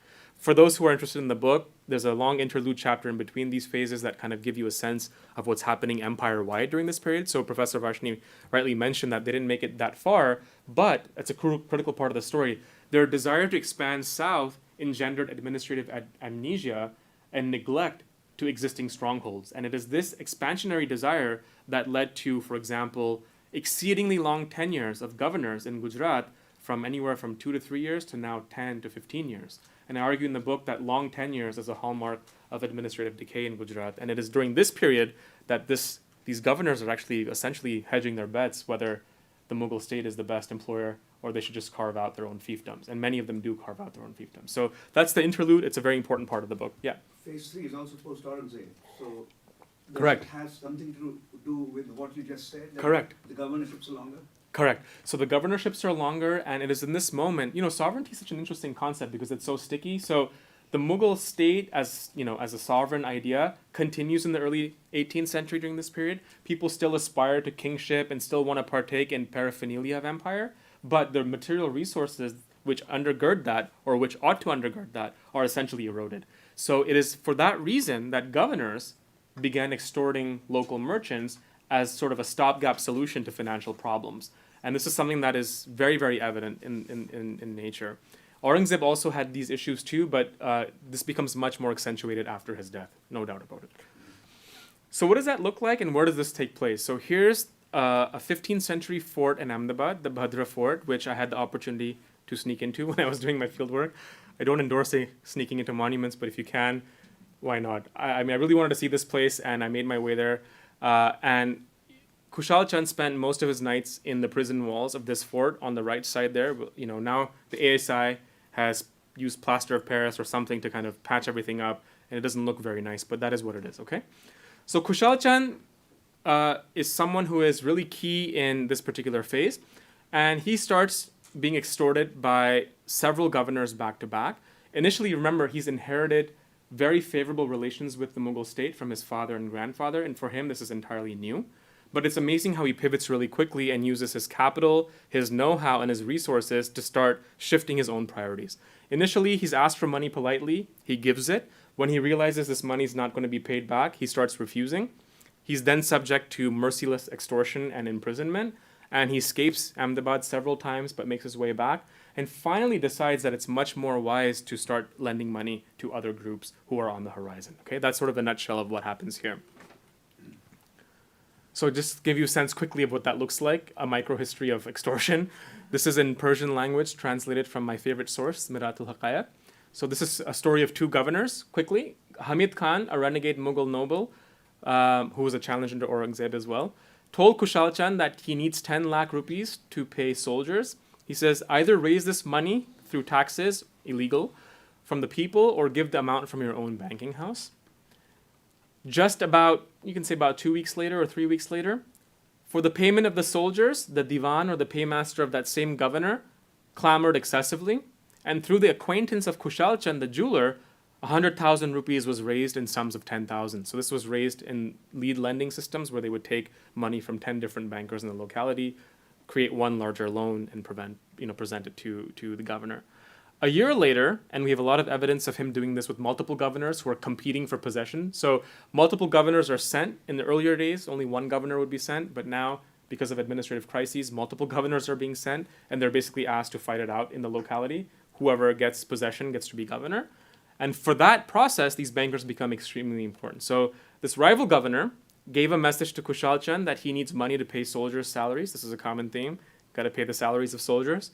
For those who are interested in the book, there's a long interlude chapter in between these phases that kind of give you a sense of what's happening empire-wide during this period. So Professor Varshini rightly mentioned that they didn't make it that far, but it's a critical part of the story. Their desire to expand south engendered administrative amnesia and neglect to existing strongholds. And it is this expansionary desire that led to, for example, exceedingly long tenures of governors in Gujarat from anywhere from 2 to 3 years to now 10 to 15 years. And I argue in the book that long tenures is a hallmark of administrative decay in Gujarat. And it is during this period that these governors are actually essentially hedging their bets whether the Mughal state is the best employer or they should just carve out their own fiefdoms. And many of them do carve out their own fiefdoms. So that's the interlude. It's a very important part of the book. Yeah. Phase 3 is also post-Aurangzeb. So does Correct. it has something to do with what you just said? That Correct. The governorships are longer? Correct. So the governorships are longer, and it is in this moment, sovereignty is such an interesting concept because it's so sticky. So the Mughal state as a sovereign idea continues in the early 18th century during this period. People still aspire to kingship and still want to partake in paraphernalia of empire, but the material resources which undergird that, or which ought to undergird that, are essentially eroded. So it is for that reason that governors began extorting local merchants as sort of a stopgap solution to financial problems. And this is something that is very, very evident in nature. Aurangzeb also had these issues too, but this becomes much more accentuated after his death, no doubt about it. So what does that look like, and where does this take place? So here's a 15th century fort in Ahmedabad, the Bhadra Fort, which I had the opportunity to sneak into when I was doing my fieldwork. I don't endorse sneaking into monuments, but if you can, why not? I mean, I really wanted to see this place, and I made my way there. And Kushal Khan spent most of his nights in the prison walls of this fort on the right side there. Now the ASI has used plaster of Paris or something to kind of patch everything up, and it doesn't look very nice, but that is what it is, okay? So Kushal Khan is someone who is really key in this particular phase, and he starts being extorted by several governors back to back. Initially, remember, he's inherited very favorable relations with the Mughal state from his father and grandfather, and for him, this is entirely new. But it's amazing how he pivots really quickly and uses his capital, his know-how, and his resources to start shifting his own priorities. Initially, he's asked for money politely. He gives it. When he realizes this money is not going to be paid back, he starts refusing. He's then subject to merciless extortion and imprisonment, and he escapes Ahmedabad several times but makes his way back, and finally decides that it's much more wise to start lending money to other groups who are on the horizon. Okay, that's sort of the nutshell of what happens here. So just to give you a sense quickly of what that looks like, a microhistory of extortion. This is in Persian language, translated from my favorite source, Miratul Haqaiq. So this is a story of two governors, quickly. Hamid Khan, a renegade Mughal noble, who was a challenger to Aurangzeb as well, told Kushal Khan that he needs 10 lakh rupees to pay soldiers. He says, either raise this money through taxes, illegal, from the people, or give the amount from your own banking house. Just about, you can say about 2 weeks later or 3 weeks later, for the payment of the soldiers, the divan or the paymaster of that same governor clamored excessively. And through the acquaintance of Kushal Khan, the jeweler, 100,000 rupees was raised in sums of 10,000. So this was raised in lead lending systems where they would take money from 10 different bankers in the locality, create one larger loan, and present it to the governor. A year later, and we have a lot of evidence of him doing this with multiple governors who are competing for possession. So multiple governors are sent. In the earlier days, only one governor would be sent, but now, because of administrative crises, multiple governors are being sent, and they're basically asked to fight it out in the locality. Whoever gets possession gets to be governor. And for that process, these bankers become extremely important. So this rival governor gave a message to Kushal Khan that he needs money to pay soldiers' salaries. This is a common theme. Got to pay the salaries of soldiers.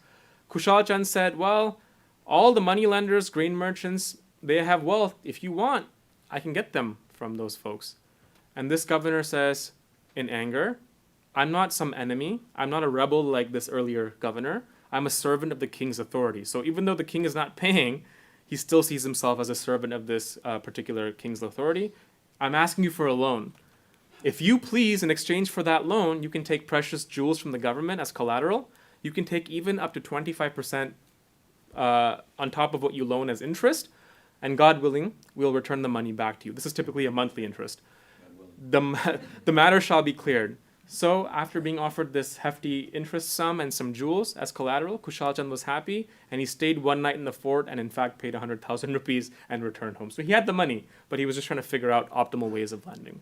Kushal Khan said, well, all the money lenders, grain merchants, they have wealth. If you want, I can get them from those folks. And this governor says, in anger, I'm not some enemy. I'm not a rebel like this earlier governor. I'm a servant of the king's authority. So even though the king is not paying, he still sees himself as a servant of this particular king's authority. I'm asking you for a loan. If you please, in exchange for that loan, you can take precious jewels from the government as collateral. You can take even up to 25% on top of what you loan as interest, and God willing, we'll return the money back to you. This is typically a monthly interest. The matter shall be cleared. So after being offered this hefty interest sum and some jewels as collateral, Kushal Chand was happy, and he stayed one night in the fort and in fact paid 100,000 rupees and returned home. So he had the money, but he was just trying to figure out optimal ways of lending.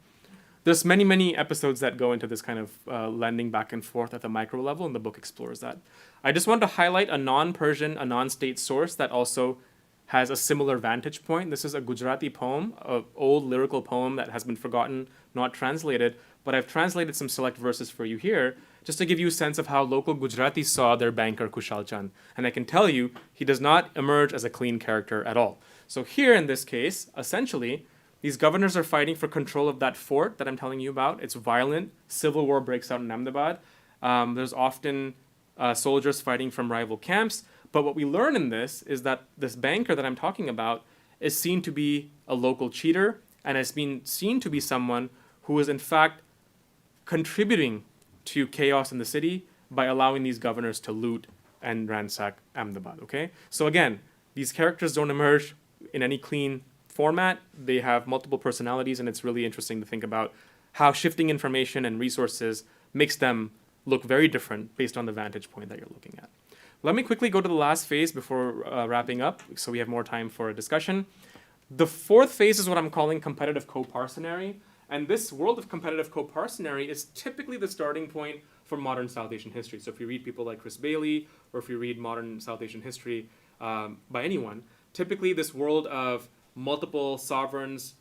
There's many, many episodes that go into this kind of lending back and forth at the micro level, and the book explores that. I just want to highlight a non-Persian, a non-state source that also has a similar vantage point. This is a Gujarati poem, an old lyrical poem that has been forgotten, not translated, but I've translated some select verses for you here, just to give you a sense of how local Gujaratis saw their banker Kushal Chand. And I can tell you, he does not emerge as a clean character at all. So here in this case, essentially, these governors are fighting for control of that fort that I'm telling you about. It's violent. Civil war breaks out in Ahmedabad. There's often soldiers fighting from rival camps. But what we learn in this is that this banker that I'm talking about is seen to be a local cheater and has been seen to be someone who is in fact contributing to chaos in the city by allowing these governors to loot and ransack Ahmedabad, okay? So again, these characters don't emerge in any clean format. They have multiple personalities, and it's really interesting to think about how shifting information and resources makes them look very different based on the vantage point that you're looking at. Let me quickly go to the last phase before wrapping up, so we have more time for a discussion. The fourth phase is what I'm calling competitive coparcenary. And this world of competitive coparcenary is typically the starting point for modern South Asian history. So if you read people like Chris Bailey, or if you read modern South Asian history by anyone, typically this world of multiple sovereigns,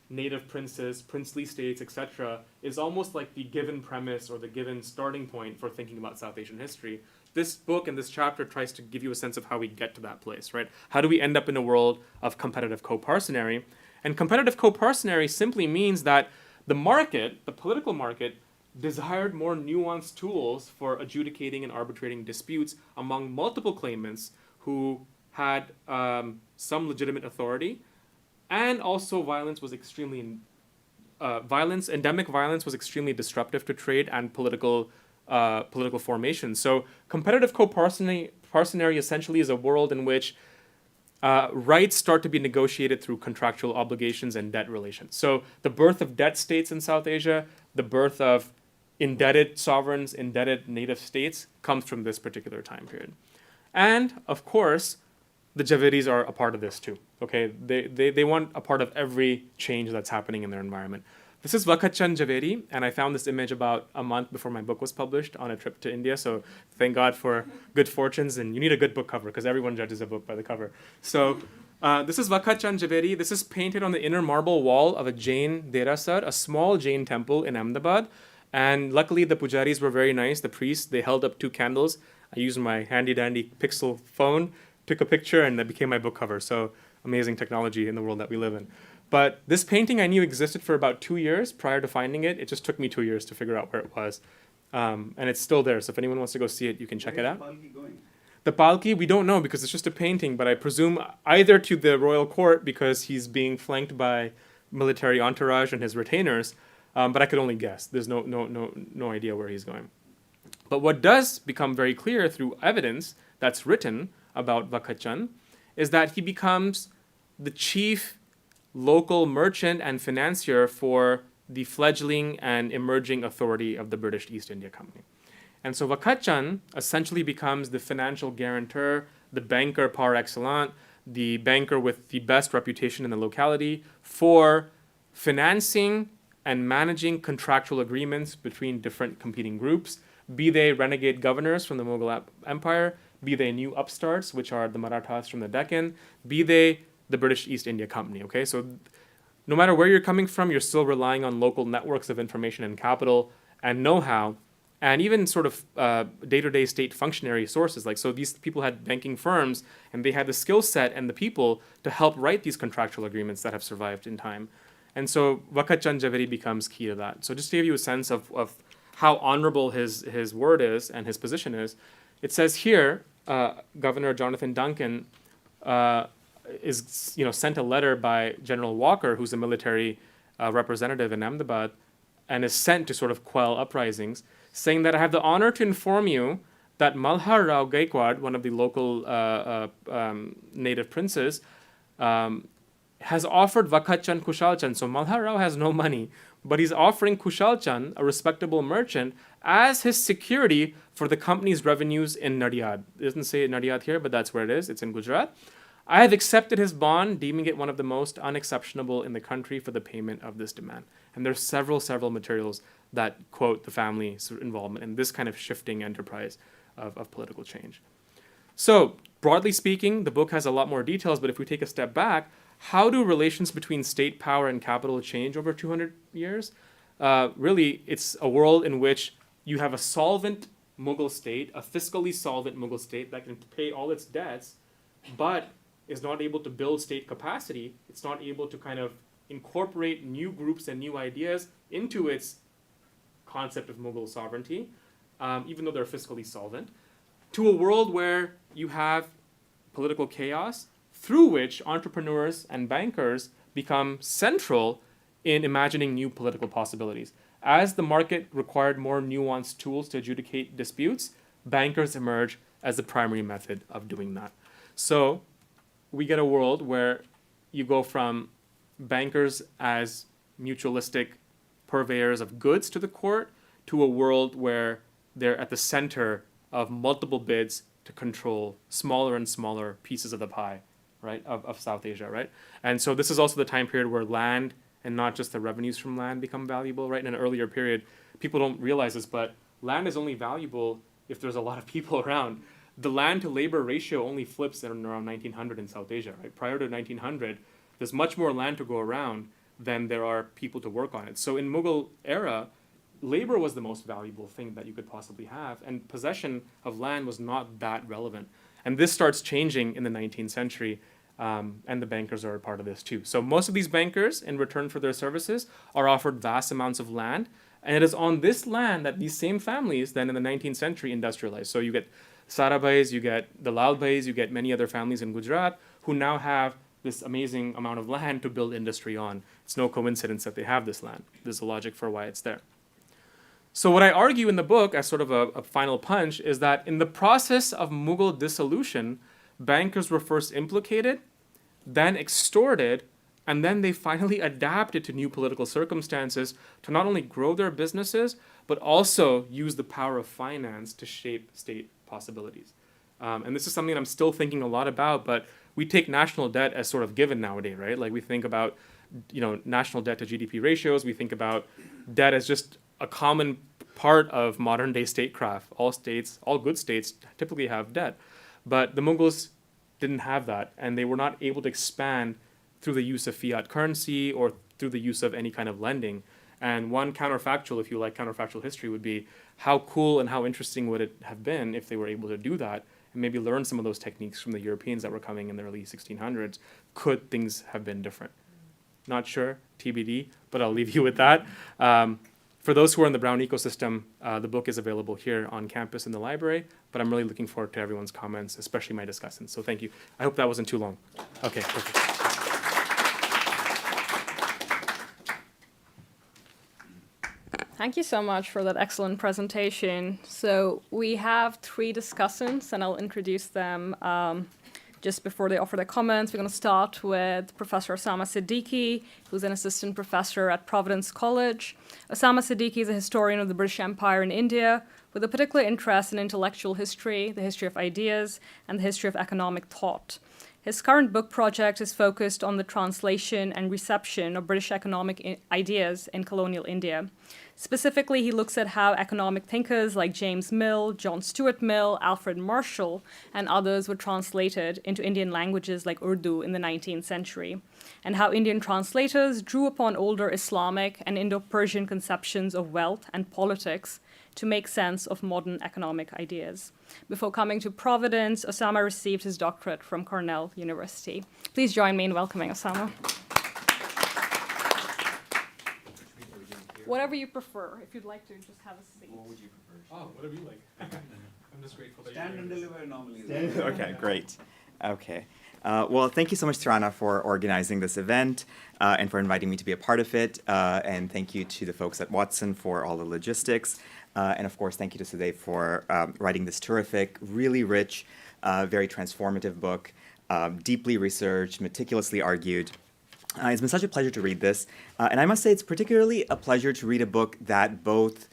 native princes, princely states, etc., is almost like the given premise or the given starting point for thinking about South Asian history. This book and this chapter tries to give you a sense of how we get to that place, right? How do we end up in a world of competitive coparcenary? And competitive coparcenary simply means that the market, the political market, desired more nuanced tools for adjudicating and arbitrating disputes among multiple claimants who had some legitimate authority, and also endemic violence was extremely disruptive to trade and political formation. So competitive coparcenary essentially is a world in which rights start to be negotiated through contractual obligations and debt relations. So the birth of debt states in South Asia, the birth of indebted sovereigns, indebted native states, comes from this particular time period. And of course, the Javeris are a part of this too. Okay, they want a part of every change that's happening in their environment. This is Waqt Chand Javeri, and I found this image about a month before my book was published on a trip to India. So thank God for good fortunes, and you need a good book cover because everyone judges a book by the cover. So this is Waqt Chand Javeri. This is painted on the inner marble wall of a Jain Derasar, a small Jain temple in Ahmedabad. And luckily the pujaris were very nice. The priests, they held up 2 candles. I used my handy dandy Pixel phone, took a picture, and that became my book cover. So amazing technology in the world that we live in. But this painting I knew existed for about 2 years prior to finding it. It just took me 2 years to figure out where it was. And it's still there. So if anyone wants to go see it, you can check it out. Where's the Palki going? The Palki, we don't know because it's just a painting, but I presume either to the royal court because he's being flanked by military entourage and his retainers, but I could only guess. There's no idea where he's going. But what does become very clear through evidence that's written about Waqt Chand is that he becomes the chief local merchant and financier for the fledgling and emerging authority of the British East India Company. And so Waqt Chand essentially becomes the financial guarantor, the banker par excellence, the banker with the best reputation in the locality for financing and managing contractual agreements between different competing groups, be they renegade governors from the Mughal Empire, be they new upstarts, which are the Marathas from the Deccan, be they the British East India Company, okay? So no matter where you're coming from, you're still relying on local networks of information and capital and know-how, and even sort of day-to-day state functionary sources. Like, so these people had banking firms, and they had the skill set and the people to help write these contractual agreements that have survived in time. And so Waqt Chand Javeri becomes key to that. So just to give you a sense of how honorable his word is and his position is, it says here, Governor Jonathan Duncan is sent a letter by General Walker, who's a military representative in Ahmedabad, and is sent to sort of quell uprisings, saying that I have the honor to inform you that Malhar Rao Gaikwad, one of the local native princes, has offered Waqt Chand Kushal Chand. So Malhar Rao has no money, but he's offering Kushal Khan, a respectable merchant, as his security for the company's revenues in Nadyad. It doesn't say Nadyad here, but that's where it is. It's in Gujarat. I have accepted his bond, deeming it one of the most unexceptionable in the country for the payment of this demand. And there's several materials that quote the family's involvement in this kind of shifting enterprise of political change. So, broadly speaking, the book has a lot more details, but if we take a step back, how do relations between state power and capital change over 200 years? Really, it's a world in which you have a solvent Mughal state, a fiscally solvent Mughal state that can pay all its debts, but is not able to build state capacity. It's not able to kind of incorporate new groups and new ideas into its concept of Mughal sovereignty, even though they're fiscally solvent, to a world where you have political chaos through which entrepreneurs and bankers become central in imagining new political possibilities. As the market required more nuanced tools to adjudicate disputes, bankers emerge as the primary method of doing that. So we get a world where you go from bankers as mutualistic purveyors of goods to the court to a world where they're at the center of multiple bids to control smaller and smaller pieces of the pie, right, of South Asia, right? And so this is also the time period where land and not just the revenues from land become valuable, right? In an earlier period, people don't realize this, but land is only valuable if there's a lot of people around. The land to labor ratio only flips in around 1900 in South Asia, right? Prior to 1900, there's much more land to go around than there are people to work on it. So in Mughal era, labor was the most valuable thing that you could possibly have, and possession of land was not that relevant. And this starts changing in the 19th century, and the bankers are a part of this too. So most of these bankers, in return for their services, are offered vast amounts of land, and it is on this land that these same families then in the 19th century industrialized. So you get Sarabhais, you get the Lalbhais, you get many other families in Gujarat who now have this amazing amount of land to build industry on. It's no coincidence that they have this land. There's a logic for why it's there. So what I argue in the book as sort of a final punch is that in the process of Mughal dissolution, bankers were first implicated, then extorted, and then they finally adapted to new political circumstances to not only grow their businesses, but also use the power of finance to shape state possibilities. And this is something I'm still thinking a lot about, but we take national debt as sort of given nowadays, right? Like we think about, national debt to GDP ratios. We think about debt as just a common part of modern day statecraft. All good states typically have debt. But the Mughals didn't have that, and they were not able to expand through the use of fiat currency or through the use of any kind of lending. And one counterfactual, if you like counterfactual history, would be how cool and how interesting would it have been if they were able to do that and maybe learn some of those techniques from the Europeans that were coming in the early 1600s. Could things have been different? Not sure, TBD, but I'll leave you with that. For those who are in the Brown ecosystem, the book is available here on campus in the library, but I'm really looking forward to everyone's comments, especially my discussants. So thank you. I hope that wasn't too long. Okay, perfect. Thank you so much for that excellent presentation. So we have 3 discussants, and I'll introduce them just before they offer their comments. We're going to start with Professor Osama Sadiki, who's an assistant professor at Providence College. Osama Sadiki is a historian of the British Empire in India, with a particular interest in intellectual history, the history of ideas, and the history of economic thought. His current book project is focused on the translation and reception of British economic ideas in colonial India. Specifically, he looks at how economic thinkers like James Mill, John Stuart Mill, Alfred Marshall, and others were translated into Indian languages like Urdu in the 19th century, and how Indian translators drew upon older Islamic and Indo-Persian conceptions of wealth and politics to make sense of modern economic ideas. Before coming to Providence, Osama received his doctorate from Cornell University. Please join me in welcoming Osama. Whatever you prefer. If you'd like to just have a seat. What would you prefer? Oh, whatever you like. I'm just grateful that Stand and deliver normally. Okay, great. Okay. Well, thank you so much, Tirana, for organizing this event and for inviting me to be a part of it. And thank you to the folks at Watson for all the logistics. And of course, thank you to Sudev for writing this terrific, really rich, very transformative book, deeply researched, meticulously argued. It's been such a pleasure to read this. And I must say it's particularly a pleasure to read a book that both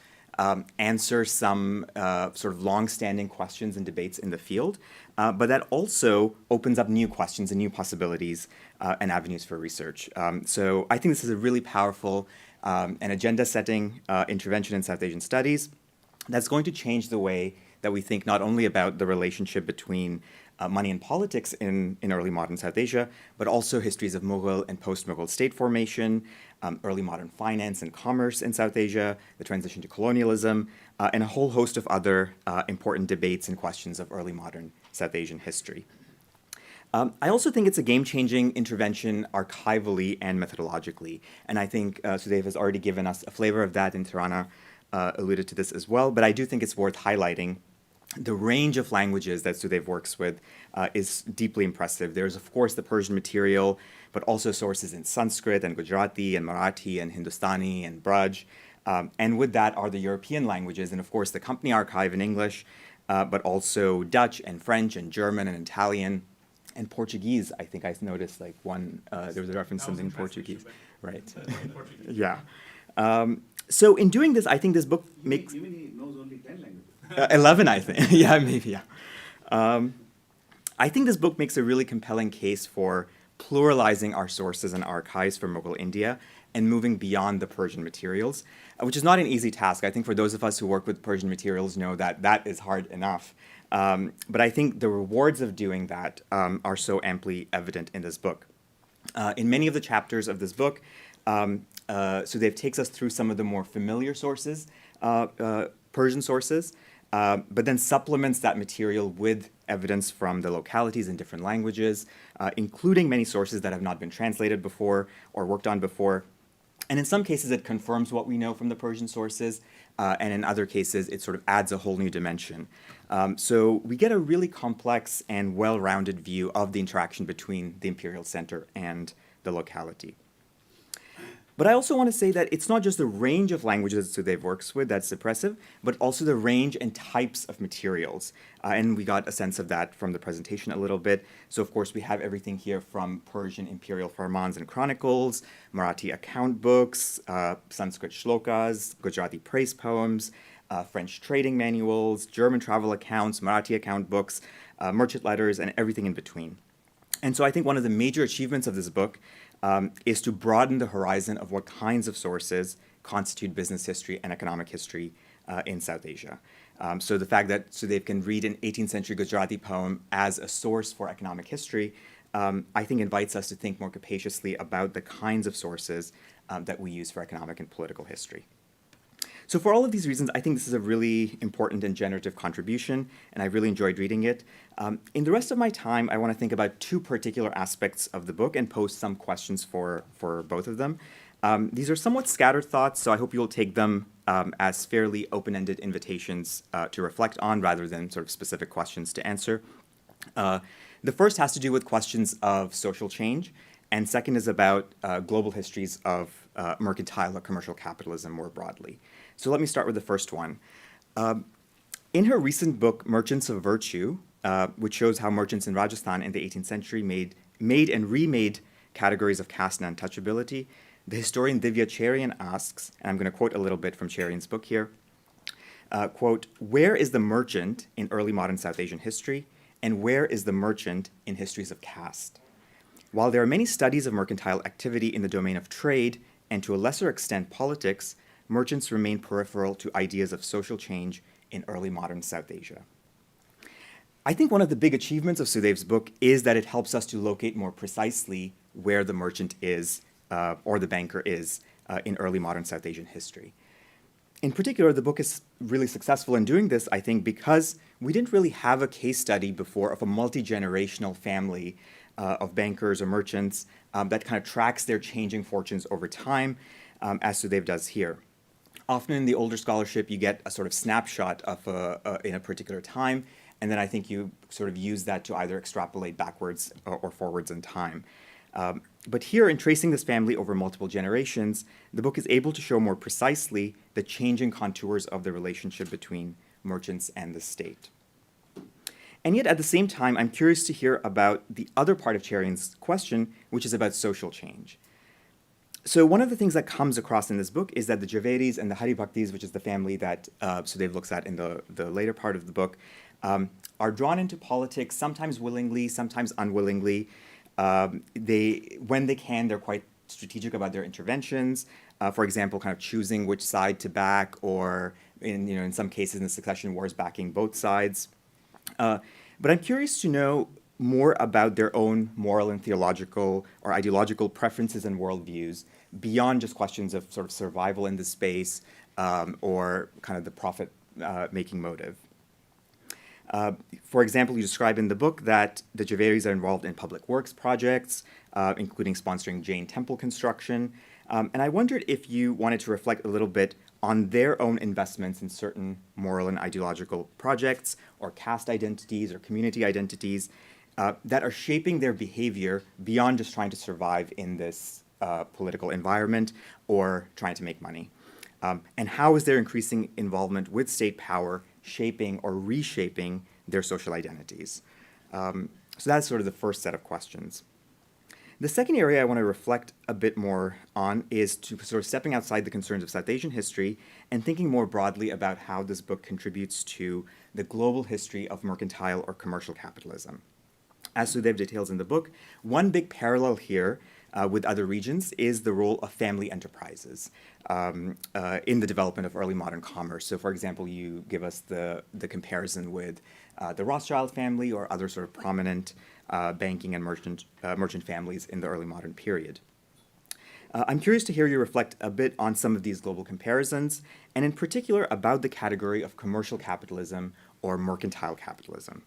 answers some sort of long-standing questions and debates in the field, but that also opens up new questions and new possibilities and avenues for research. So I think this is a really powerful and agenda-setting intervention in South Asian studies that's going to change the way that we think not only about the relationship between money and politics in early modern South Asia, but also histories of Mughal and post-Mughal state formation, early modern finance and commerce in South Asia, the transition to colonialism, and a whole host of other important debates and questions of early modern South Asian history. I also think it's a game-changing intervention archivally and methodologically, and I think Sudev has already given us a flavor of that, and Tirana alluded to this as well, but I do think it's worth highlighting. The range of languages that Sudev works with is deeply impressive. There's, of course, the Persian material, but also sources in Sanskrit and Gujarati and Marathi and Hindustani and Braj. And with that are the European languages, and of course, the company archive in English, but also Dutch and French and German and Italian and Portuguese. I think I noticed like one, there was a reference to something in Portuguese. Right. Yeah. So in doing this, I think this book makes... Even he knows only 10 languages. 11, I think. Yeah, maybe, yeah. I think this book makes a really compelling case for pluralizing our sources and archives for Mughal India and moving beyond the Persian materials, which is not an easy task. I think for those of us who work with Persian materials know that that is hard enough. But I think the rewards of doing that are so amply evident in this book. In many of the chapters of this book, Sudev takes us through some of the more familiar sources, Persian sources, but then supplements that material with evidence from the localities in different languages, including many sources that have not been translated before or worked on before. And in some cases, it confirms what we know from the Persian sources, and in other cases, it sort of adds a whole new dimension. So we get a really complex and well-rounded view of the interaction between the imperial center and the locality. But I also want to say that it's not just the range of languages that Sudev works with that's impressive, but also the range and types of materials. And we got a sense of that from the presentation a little bit. So of course we have everything here from Persian imperial farmans and chronicles, Marathi account books, Sanskrit shlokas, Gujarati praise poems, French trading manuals, German travel accounts, Marathi account books, merchant letters, and everything in between. And so I think one of the major achievements of this book is to broaden the horizon of what kinds of sources constitute business history and economic history in South Asia. So the fact that Sudev can read an 18th century Gujarati poem as a source for economic history, I think invites us to think more capaciously about the kinds of sources that we use for economic and political history. So for all of these reasons, I think this is a really important and generative contribution, and I really enjoyed reading it. In the rest of my time, I want to think about two particular aspects of the book and pose some questions for both of them. These are somewhat scattered thoughts, so I hope you'll take them as fairly open-ended invitations to reflect on rather than sort of specific questions to answer. The first has to do with questions of social change, and second is about global histories of mercantile or commercial capitalism more broadly. So let me start with the first one. In her recent book, Merchants of Virtue, which shows how merchants in Rajasthan in the 18th century made and remade categories of caste and untouchability, the historian Divya Cherian asks, and I'm going to quote a little bit from Cherian's book here, quote, "Where is the merchant in early modern South Asian history, and where is the merchant in histories of caste? While there are many studies of mercantile activity in the domain of trade, and to a lesser extent politics, merchants remain peripheral to ideas of social change in early modern South Asia." I think one of the big achievements of Sudev's book is that it helps us to locate more precisely where the merchant is, or the banker is, in early modern South Asian history. In particular, the book is really successful in doing this, I think, because we didn't really have a case study before of a multi-generational family of bankers or merchants that kind of tracks their changing fortunes over time, as Sudev does here. Often in the older scholarship, you get a sort of snapshot of in a particular time, and then I think you sort of use that to either extrapolate backwards or forwards in time. But here, in tracing this family over multiple generations, the book is able to show more precisely the changing contours of the relationship between merchants and the state. And yet, at the same time, I'm curious to hear about the other part of Cherian's question, which is about social change. So one of the things that comes across in this book is that the Javaidis and the Haribhaktis, which is the family that Sudev looks at in the later part of the book, are drawn into politics, sometimes willingly, sometimes unwillingly. When they can, they're quite strategic about their interventions. For example, kind of choosing which side to back, or in some cases in the succession wars, backing both sides. But I'm curious to know more about their own moral and theological or ideological preferences and worldviews beyond just questions of sort of survival in the space or kind of the profit-making motive. For example, you describe in the book that the Javaidis are involved in public works projects, including sponsoring Jain temple construction. And I wondered if you wanted to reflect a little bit on their own investments in certain moral and ideological projects or caste identities or community identities that are shaping their behavior beyond just trying to survive in this political environment or trying to make money. And how is their increasing involvement with state power shaping or reshaping their social identities? So that's sort of the first set of questions. The second area I want to reflect a bit more on is to sort of stepping outside the concerns of South Asian history and thinking more broadly about how this book contributes to the global history of mercantile or commercial capitalism. As Sudev details in the book, one big parallel here with other regions is the role of family enterprises in the development of early modern commerce. So, for example, you give us the comparison with the Rothschild family or other sort of prominent banking and merchant families in the early modern period. I'm curious to hear you reflect a bit on some of these global comparisons, and in particular about the category of commercial capitalism or mercantile capitalism.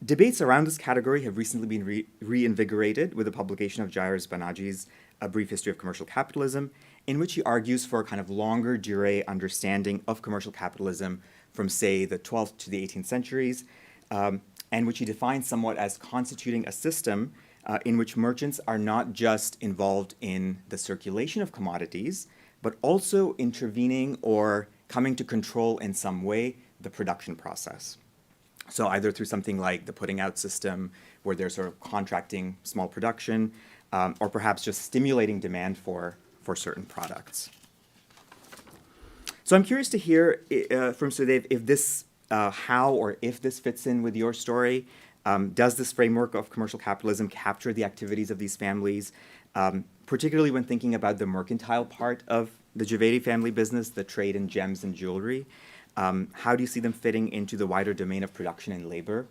Debates around this category have recently been reinvigorated with the publication of Jairus Banaji's A Brief History of Commercial Capitalism, in which he argues for a kind of longer durée understanding of commercial capitalism from, say, the 12th to the 18th centuries, and which he defines somewhat as constituting a system in which merchants are not just involved in the circulation of commodities, but also intervening or coming to control in some way the production process. So either through something like the putting out system, where they're sort of contracting small production, or perhaps just stimulating demand for certain products. So I'm curious to hear from Sudev if this, how or if this fits in with your story. Does this framework of commercial capitalism capture the activities of these families, particularly when thinking about the mercantile part of the Javaidi family business, the trade in gems and jewelry? How do you see them fitting into the wider domain of production and labor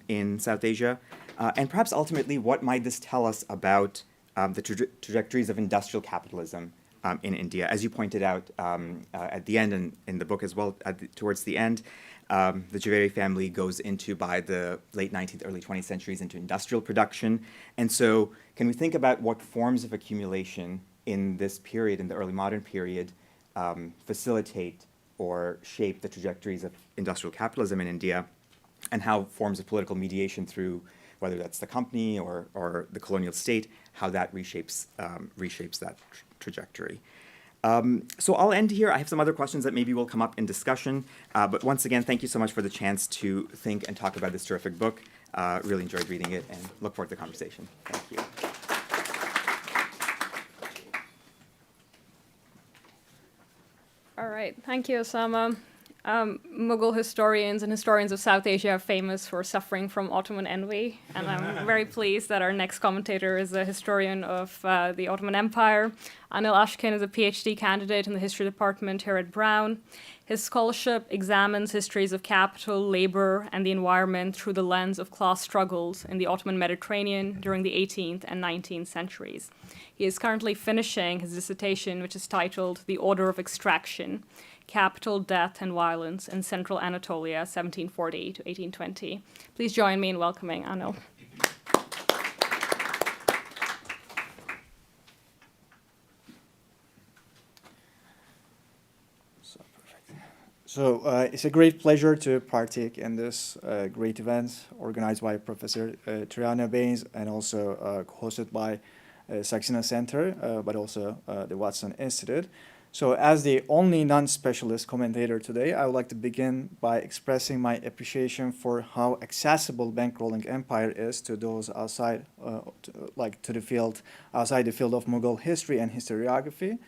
in South Asia? And perhaps ultimately, what might this tell us about the trajectories of industrial capitalism in India? As you pointed out at the end and in the book as well, towards the end, the Javaidi family goes into, by the late 19th, early 20th centuries, into industrial production. And so can we think about what forms of accumulation in this period, in the early modern period, facilitate or shape the trajectories of industrial capitalism in India, and how forms of political mediation through, whether that's the company or the colonial state, how that reshapes that trajectory. So I'll end here. I have some other questions that maybe will come up in discussion, but once again, thank you so much for the chance to think and talk about this terrific book. Really enjoyed reading it and look forward to the conversation. Thank you. All right, thank you, Osama. Mughal historians and historians of South Asia are famous for suffering from Ottoman envy, and I'm very pleased that our next commentator is a historian of the Ottoman Empire. Anil Askin is a PhD candidate in the history department here at Brown. His scholarship examines histories of capital, labor, and the environment through the lens of class struggles in the Ottoman Mediterranean during the 18th and 19th centuries. He is currently finishing his dissertation, which is titled The Order of Extraction: Capital, Death, and Violence in Central Anatolia, 1740 to 1820. Please join me in welcoming Anil. So it's a great pleasure to partake in this great event organized by Professor Triana Baines and also hosted by Saxena Center, but also the Watson Institute. So as the only non-specialist commentator today, I would like to begin by expressing my appreciation for how accessible Bankrolling Empire is to those outside, to the field, outside the field of Mughal history and historiography.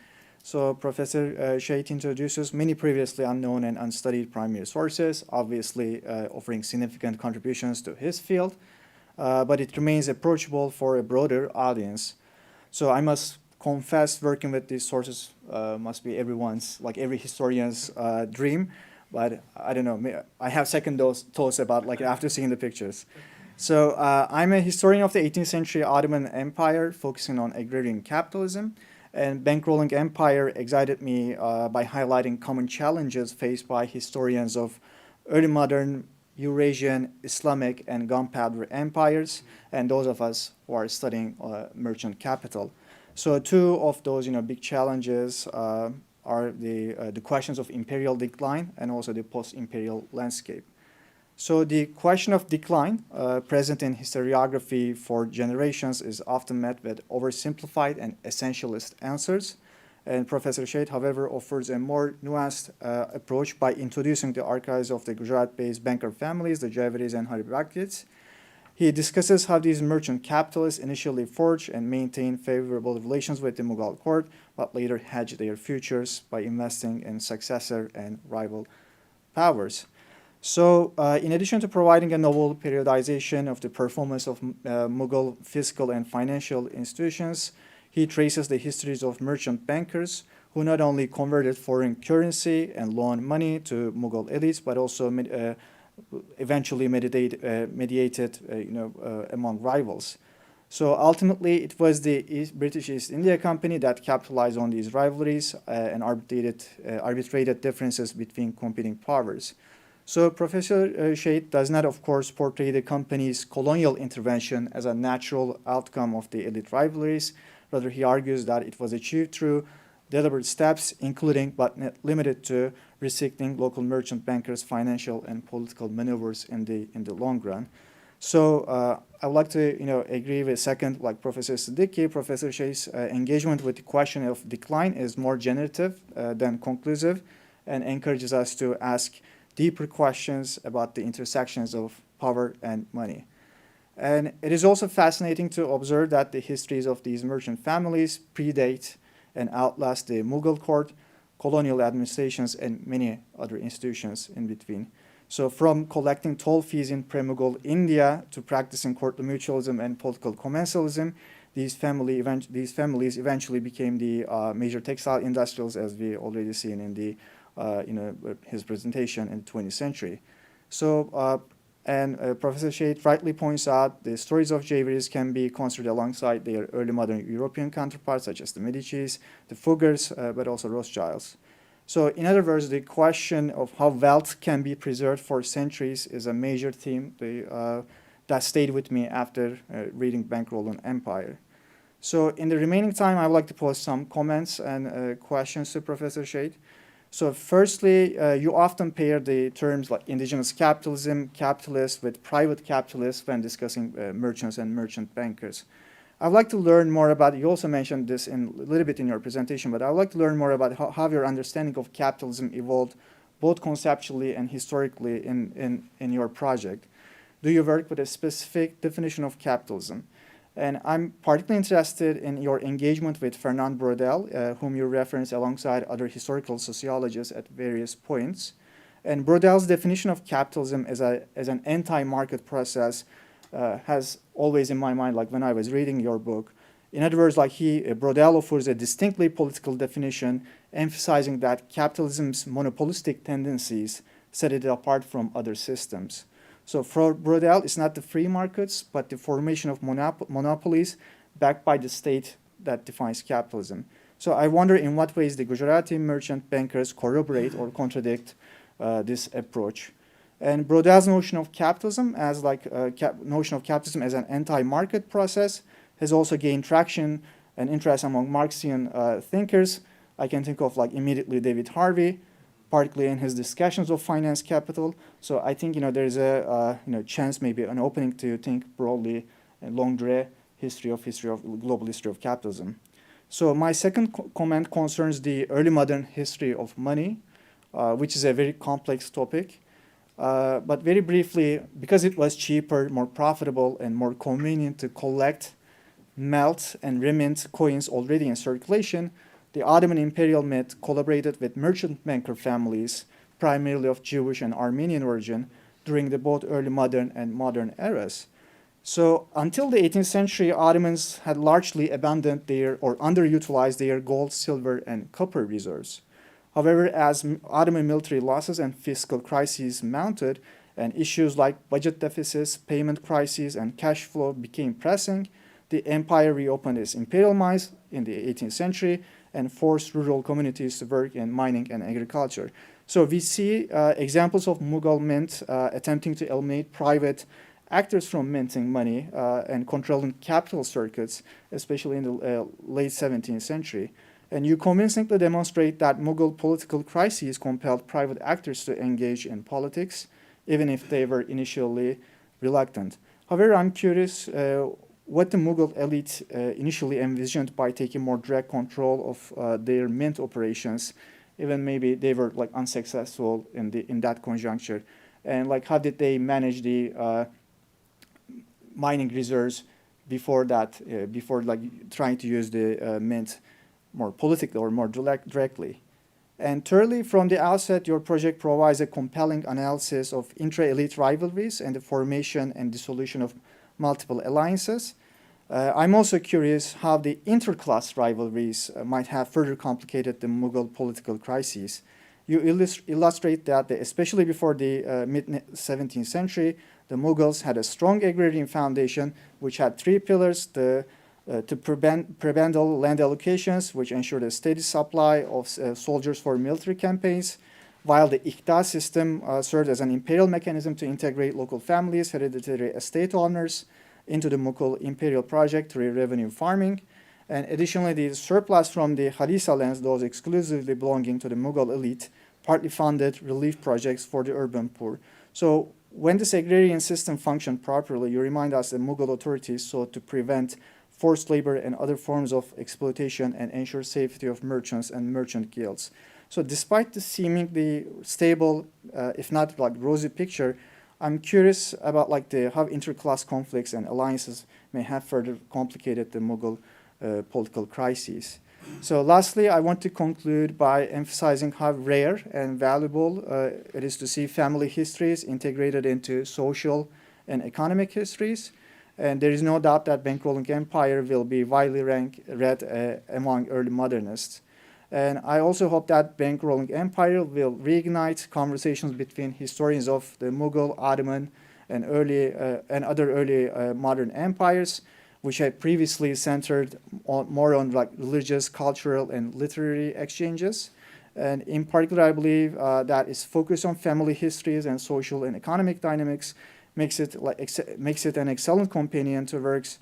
So Professor Sheth introduces many previously unknown and unstudied primary sources, obviously offering significant contributions to his field, but it remains approachable for a broader audience. So I must confess, working with these sources must be everyone's, like every historian's dream, but I don't know, I have second thoughts about like after seeing the pictures. So I'm a historian of the 18th century Ottoman Empire, focusing on agrarian capitalism, and Bankrolling Empire excited me by highlighting common challenges faced by historians of early modern Eurasian, Islamic, and gunpowder empires, and those of us who are studying merchant capital. So two of those, big challenges are the questions of imperial decline and also the post-imperial landscape. So the question of decline, present in historiography for generations, is often met with oversimplified and essentialist answers. And Professor Sheth, however, offers a more nuanced approach by introducing the archives of the Gujarat-based banker families, the Javaris and Haribakits. He discusses how these merchant capitalists initially forged and maintained favorable relations with the Mughal court, but later hedged their futures by investing in successor and rival powers. So, in addition to providing a novel periodization of the performance of Mughal fiscal and financial institutions, he traces the histories of merchant bankers who not only converted foreign currency and loaned money to Mughal elites, but also eventually mediated among rivals. So ultimately, it was the British East India Company that capitalized on these rivalries and arbitrated differences between competing powers. So Professor Sheth does not, of course, portray the company's colonial intervention as a natural outcome of the elite rivalries. Rather, he argues that it was achieved through deliberate steps, including but not limited to restricting local merchant bankers' financial and political maneuvers in the long run. So I would like to agree with second, like Professor Siddiqui. Professor Sheth's engagement with the question of decline is more generative than conclusive, and encourages us to ask deeper questions about the intersections of power and money. And it is also fascinating to observe that the histories of these merchant families predate and outlast the Mughal court, colonial administrations, and many other institutions in between. So from collecting toll fees in pre-Mughal India to practicing courtly mutualism and political commensalism, these families eventually became the major textile industrials, as we already seen in the his presentation in the 20th century. So, Professor Sheth rightly points out the stories of Javaris can be considered alongside their early modern European counterparts, such as the Medicis, the Fuggers, but also Rothschilds. So, in other words, the question of how wealth can be preserved for centuries is a major theme that stayed with me after reading Bankrolling Empire. So, in the remaining time, I would like to pose some comments and questions to Professor Sheth. So firstly, you often pair the terms like indigenous capitalism, capitalist, with private capitalists when discussing merchants and merchant bankers. I'd like to learn more about, you also mentioned this a little bit in your presentation, but I'd like to learn more about how your understanding of capitalism evolved both conceptually and historically in your project. Do you work with a specific definition of capitalism? And I'm particularly interested in your engagement with Fernand Braudel, whom you reference alongside other historical sociologists at various points. And Braudel's definition of capitalism as an anti-market process has always in my mind, like when I was reading your book. In other words, like Braudel offers a distinctly political definition, emphasizing that capitalism's monopolistic tendencies set it apart from other systems. So for Braudel, it's not the free markets, but the formation of monopolies backed by the state that defines capitalism. So I wonder in what ways the Gujarati merchant bankers corroborate or contradict this approach. And Braudel's notion of capitalism as as an anti-market process has also gained traction and interest among Marxian thinkers. I can think of immediately David Harvey, particularly in his discussions of finance capital. So I think there's a chance, maybe an opening to think broadly and longue durée global history of capitalism. So my second comment concerns the early modern history of money, which is a very complex topic. But very briefly, because it was cheaper, more profitable, and more convenient to collect, melt, and remit coins already in circulation, the Ottoman Imperial Mint collaborated with merchant banker families, primarily of Jewish and Armenian origin, during the both early modern and modern eras. So until the 18th century, Ottomans had largely abandoned their or underutilized their gold, silver, and copper reserves. However, as Ottoman military losses and fiscal crises mounted, and issues like budget deficits, payment crises, and cash flow became pressing, the empire reopened its imperial mines in the 18th century and forced rural communities to work in mining and agriculture. So we see examples of Mughal mint attempting to eliminate private actors from minting money and controlling capital circuits, especially in the late 17th century. And you convincingly demonstrate that Mughal political crises compelled private actors to engage in politics, even if they were initially reluctant. However, I'm curious what the Mughal elite initially envisioned by taking more direct control of their mint operations, even maybe they were like unsuccessful in that conjuncture, and like how did they manage the mining reserves before that, before like trying to use the mint more politically or more directly. And thirdly, from the outset, your project provides a compelling analysis of intra-elite rivalries and the formation and dissolution of multiple alliances. I'm also curious how the interclass rivalries might have further complicated the Mughal political crises. You illustrate that, especially before the mid-17th century, the Mughals had a strong agrarian foundation, which had three pillars: to prebendal land allocations, which ensured a steady supply of soldiers for military campaigns, while the Iqta system served as an imperial mechanism to integrate local families, hereditary estate owners, into the Mughal imperial project through revenue farming. And additionally, the surplus from the Khalisa lands, those exclusively belonging to the Mughal elite, partly funded relief projects for the urban poor. So when this agrarian system functioned properly, you remind us that Mughal authorities sought to prevent forced labor and other forms of exploitation and ensure safety of merchants and merchant guilds. So despite the seemingly stable, if not like rosy picture, I'm curious about like how interclass conflicts and alliances may have further complicated the Mughal political crises. So lastly, I want to conclude by emphasizing how rare and valuable it is to see family histories integrated into social and economic histories. And there is no doubt that Bankrolling Empire will be widely read among early modernists. And I also hope that Bankrolling Empire will reignite conversations between historians of the Mughal, Ottoman, and other early modern empires, which had previously centered more on like religious, cultural, and literary exchanges. And in particular, I believe that its focus on family histories and social and economic dynamics makes it an excellent companion to works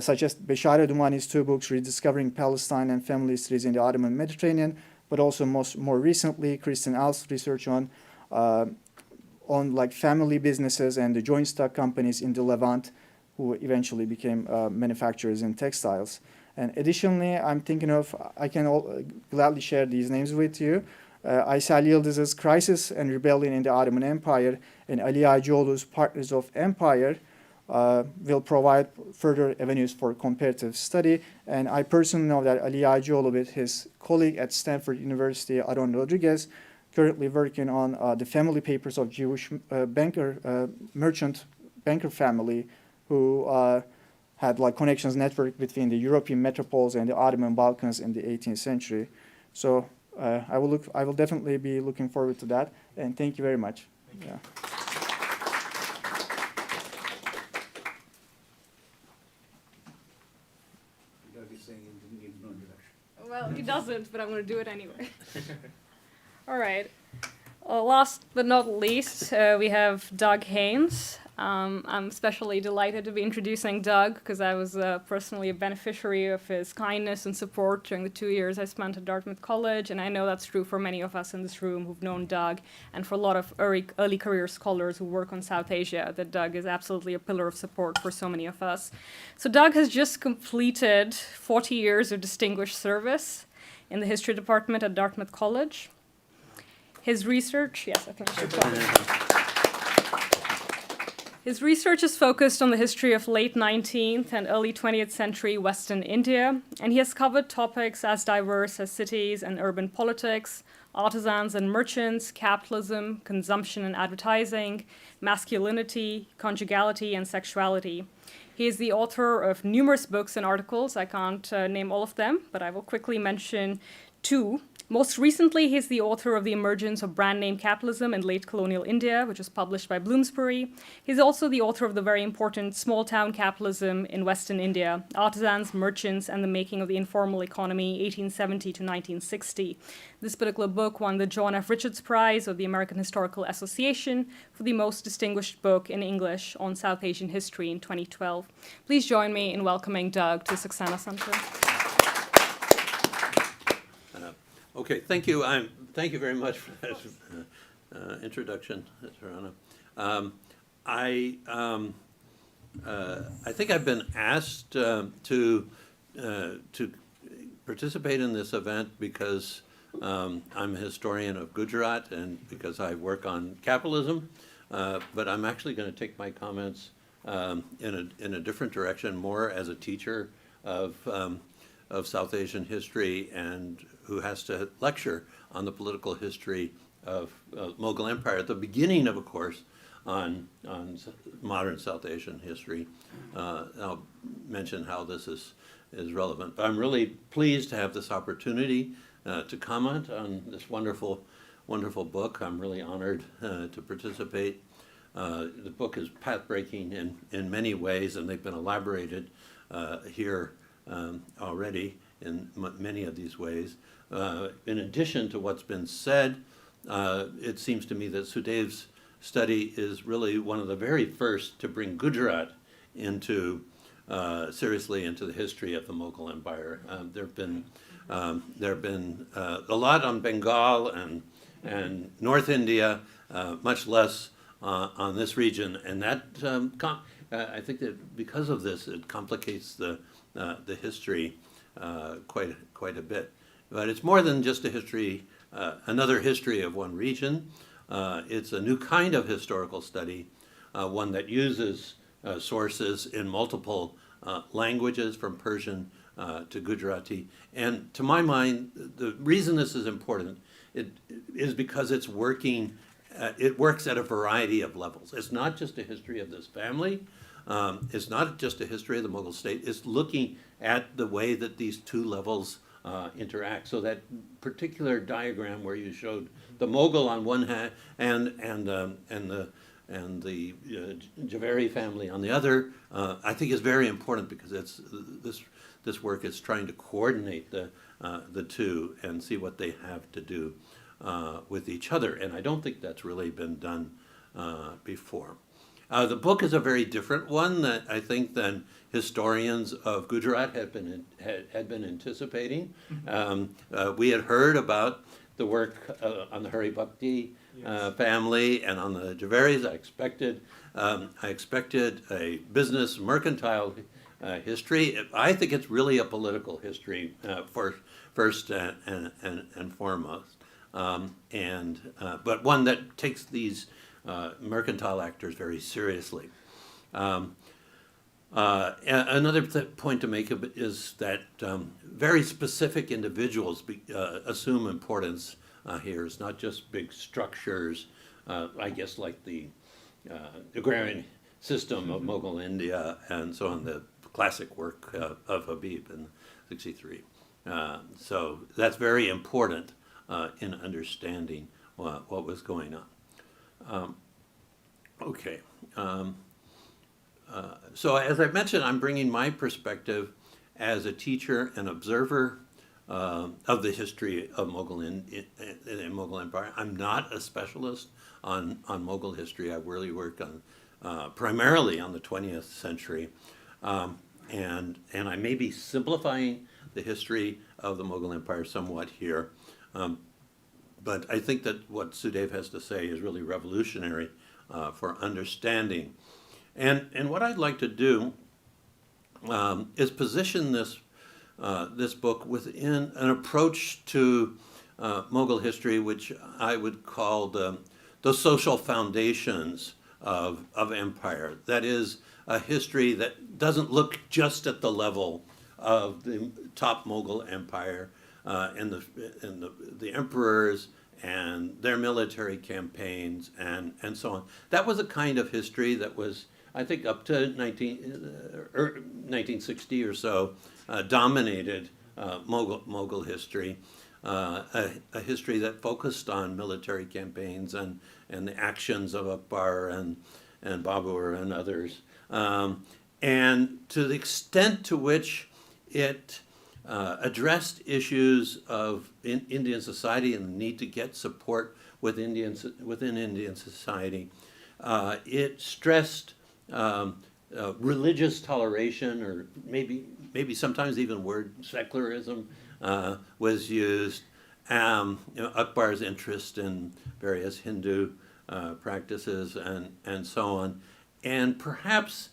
such as Beshara Dumani's two books, Rediscovering Palestine and Family Histories in the Ottoman Mediterranean, but also more recently, Kristen Al's research on like family businesses and the joint stock companies in the Levant, who eventually became manufacturers in textiles. And additionally, I'm thinking of, I can gladly share these names with you. Aysel Yıldız's Crisis and Rebellion in the Ottoman Empire and Ali Ağaoğlu's Partners of Empire will provide further avenues for comparative study. And I personally know that Ali Ağaoğlu, with his colleague at Stanford University, Aaron Rodriguez, currently working on the family papers of Jewish merchant banker family who had like connections network between the European metropoles and the Ottoman Balkans in the 18th century. So I will definitely be looking forward to that. And thank you very much. Thank you. Well, he doesn't, but I'm going to do it anyway. All right. Last but not least, we have Doug Haynes. I'm especially delighted to be introducing Doug because I was personally a beneficiary of his kindness and support during the 2 years I spent at Dartmouth College, and I know that's true for many of us in this room who've known Doug, and for a lot of early career scholars who work on South Asia, that Doug is absolutely a pillar of support for so many of us. So Doug has just completed 40 years of distinguished service in the history department at Dartmouth College. His research, yes, I think I should talk. His research is focused on the history of late 19th and early 20th century Western India, and he has covered topics as diverse as cities and urban politics, artisans and merchants, capitalism, consumption and advertising, masculinity, conjugality, and sexuality. He is the author of numerous books and articles. I can't name all of them, but I will quickly mention two. Most recently, he's the author of The Emergence of Brand Name Capitalism in Late Colonial India, which was published by Bloomsbury. He's also the author of the very important Small Town Capitalism in Western India, Artisans, Merchants, and the Making of the Informal Economy, 1870 to 1960. This particular book won the John F. Richards Prize of the American Historical Association for the most distinguished book in English on South Asian history in 2012. Please join me in welcoming Doug to Saxena Center. Okay, thank you. Thank you very much for that introduction, Tarana. I think I've been asked to participate in this event because I'm a historian of Gujarat and because I work on capitalism, but I'm actually going to take my comments in a different direction, more as a teacher of South Asian history and who has to lecture on the political history of Mughal Empire at the beginning of a course on modern South Asian history. I'll mention how this is relevant. But I'm really pleased to have this opportunity to comment on this wonderful book. I'm really honored to participate. The book is path-breaking in many ways, and they've been elaborated here already in many of these ways. In addition to what's been said, it seems to me that Sudev's study is really one of the very first to bring Gujarat seriously into the history of the Mughal Empire. There have been a lot on Bengal and North India, much less on this region, and that I think that because of this, it complicates the history quite a bit. But it's more than just a history, another history of one region. It's a new kind of historical study, one that uses sources in multiple languages, from Persian to Gujarati. And to my mind, the reason this is important is because it's working. It works at a variety of levels. It's not just a history of this family. It's not just a history of the Mughal state. It's looking at the way that these two levels interact. So that particular diagram where you showed the Mughal on one hand and the Javeri family on the other, I think is very important because it's this work is trying to coordinate the two and see what they have to do with each other. And I don't think that's really been done before. The book is a very different one that I think than historians of Gujarat had been anticipating. We had heard about the work on the Hari Bhakti family and on the Javeris. I expected a business mercantile history. I think it's really a political history first and foremost, but one that takes these mercantile actors very seriously. Another point to make is that very specific individuals assume importance here. It's not just big structures, I guess, like the agrarian system of Mughal India and so on, the classic work of Habib in 63. So that's very important in understanding what was going on. Okay. So as I mentioned, I'm bringing my perspective as a teacher and observer of the history of Mughal Mughal Empire. I'm not a specialist on Mughal history. I really work on primarily on the 20th century. And I may be simplifying the history of the Mughal Empire somewhat here. But I think that what Sudev has to say is really revolutionary for understanding. And what I'd like to do is position this book within an approach to Mughal history, which I would call the social foundations of empire. That is, a history that doesn't look just at the level of the top Mughal Empire and the emperors and their military campaigns and so on. That was a kind of history that was, I think, up to 1960 or so, dominated Mughal history. A history that focused on military campaigns and the actions of Akbar and Babur and others. And to the extent to which it addressed issues of Indian society and the need to get support within Indian society, it stressed religious toleration, or maybe sometimes even word secularism was used. Akbar's interest in various Hindu practices and so on, and perhaps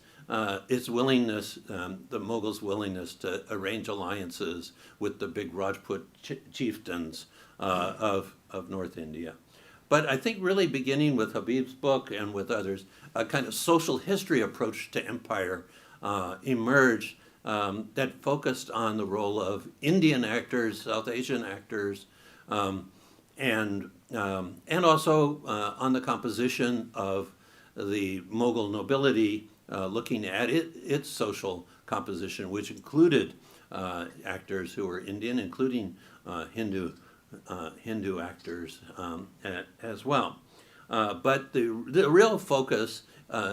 its willingness, the Mughals' willingness to arrange alliances with the big Rajput chieftains of North India. But I think really beginning with Habib's book and with others, a kind of social history approach to empire emerged that focused on the role of Indian actors, South Asian actors, and also on the composition of the Mughal nobility, looking at its social composition, which included actors who were Indian, including Hindu actors as well. But the real focus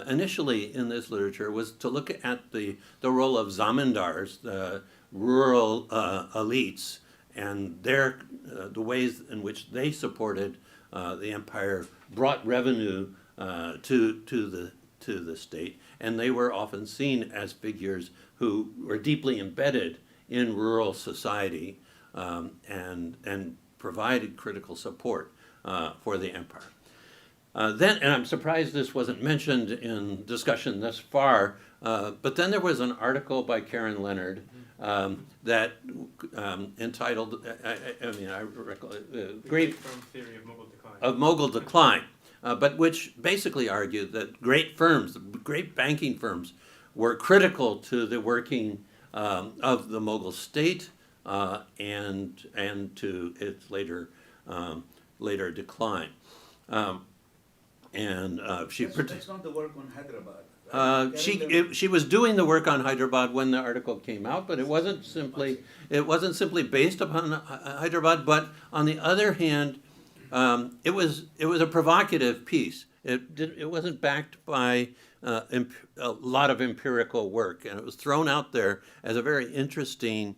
initially in this literature was to look at the role of zamindars, the rural elites, and the ways in which they supported the empire, brought revenue to the state, and they were often seen as figures who were deeply embedded in rural society and provided critical support for the empire. And I'm surprised this wasn't mentioned in discussion thus far, but then there was an article by Karen Leonard that entitled, Great Firm Theory of Mughal Decline. Of Mughal Decline, but which basically argued that great firms, great banking firms, were critical to the working of the Mughal state and to its later decline. That's not the work on Hyderabad. She was doing the work on Hyderabad when the article came out, but it wasn't simply based upon Hyderabad. But on the other hand, it was a provocative piece. It wasn't backed by a lot of empirical work, and it was thrown out there as a very interesting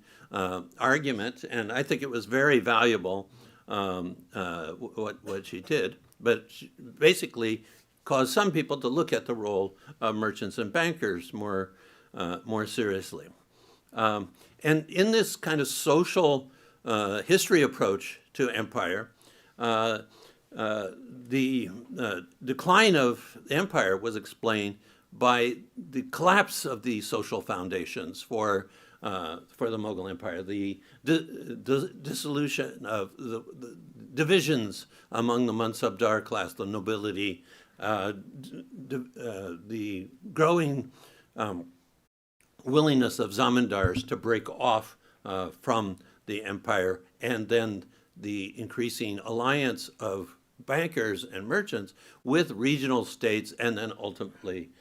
argument. And I think it was very valuable what she did. But she basically caused some people to look at the role of merchants and bankers more seriously. And in this kind of social history approach to empire, the decline of the empire was explained by the collapse of the social foundations for the Mughal Empire, the dissolution of the divisions among the Mansabdar class, the nobility, the growing willingness of zamindars to break off from the empire, and then the increasing alliance of bankers and merchants with regional states, and then ultimately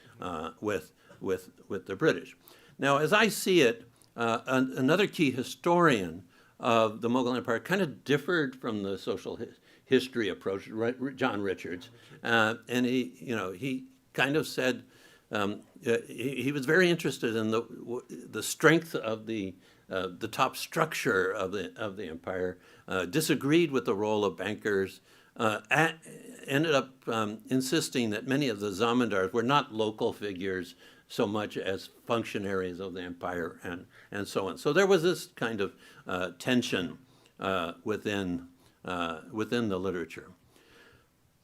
with the British. Now, as I see it, another key historian of the Mughal Empire kind of differed from the social history approach, John Richards, and he kind of said he was very interested in the strength of the top structure of the empire, disagreed with the role of bankers ended up insisting that many of the zamindars were not local figures so much as functionaries of the empire and so on. So there was this kind of tension within the literature.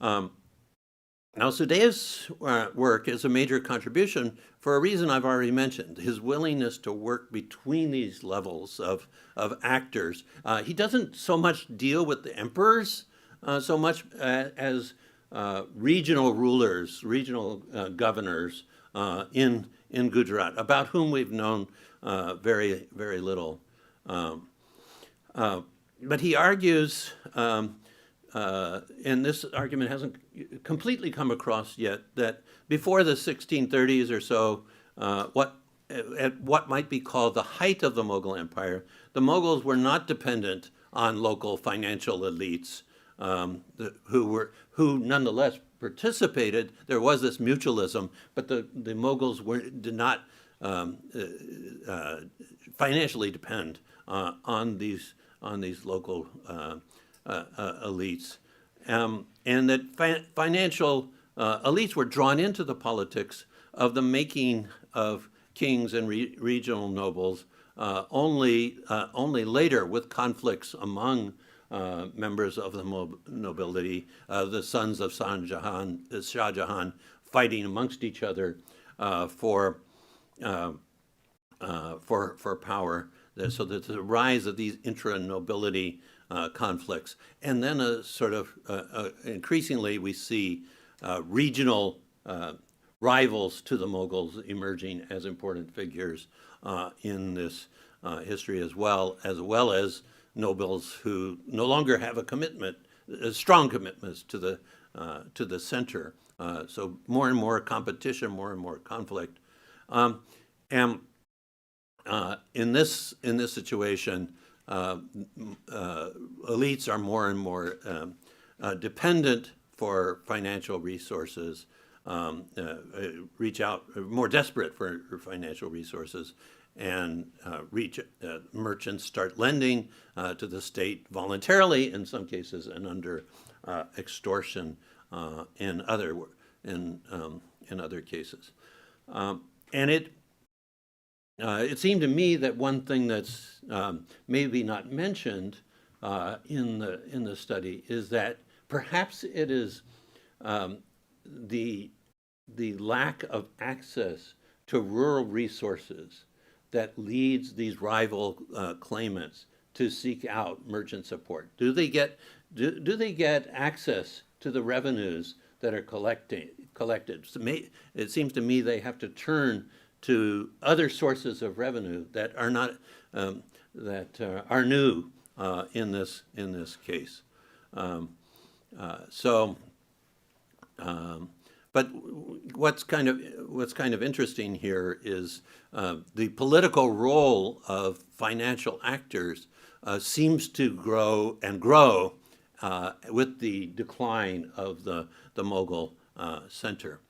Now, Sudev's work is a major contribution for a reason I've already mentioned, his willingness to work between these levels of actors. He doesn't so much deal with the emperors so much as regional rulers, regional governors in Gujarat, about whom we've known very, very little. But he argues, and this argument hasn't completely come across yet, that before the 1630s or so, at what might be called the height of the Mughal Empire, the Mughals were not dependent on local financial elites who nonetheless participated. There was this mutualism, but the Mughals did not financially depend on these local elites, and that financial elites were drawn into the politics of the making of kings and regional nobles only later, with conflicts among members of the nobility, the sons of Shah Jahan fighting amongst each other for power. So there's the rise of these intra-nobility conflicts. And then a sort of, increasingly we see regional rivals to the Mughals emerging as important figures in this history, as well as nobles who no longer have a commitment, strong commitments to the center. So more and more competition, more and more conflict. And in this situation, elites are more and more dependent for financial resources, reach out, more desperate for financial resources, and merchants start lending to the state voluntarily in some cases, and under extortion in other cases. And it seemed to me that one thing that's maybe not mentioned in the study is that perhaps it is the lack of access to rural resources that leads these rival claimants to seek out merchant support. Do they get access to the revenues that are collected? So it seems to me they have to turn to other sources of revenue that are not are new in this case. But what's kind of interesting here is the political role of financial actors seems to grow with the decline of the Mughal center.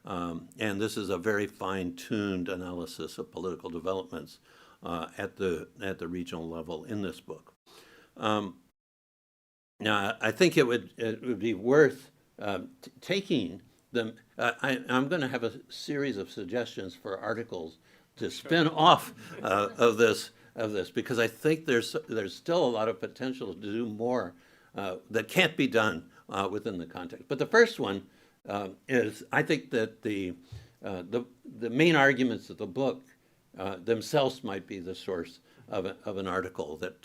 And this is a very fine-tuned analysis of political developments at the regional level in this book. Now, I think it would be worth taking them. I'm going to have a series of suggestions for articles to spin off of this, because I think there's still a lot of potential to do more that can't be done within the context. But the first one is, I think that the main arguments of the book themselves might be the source of an article that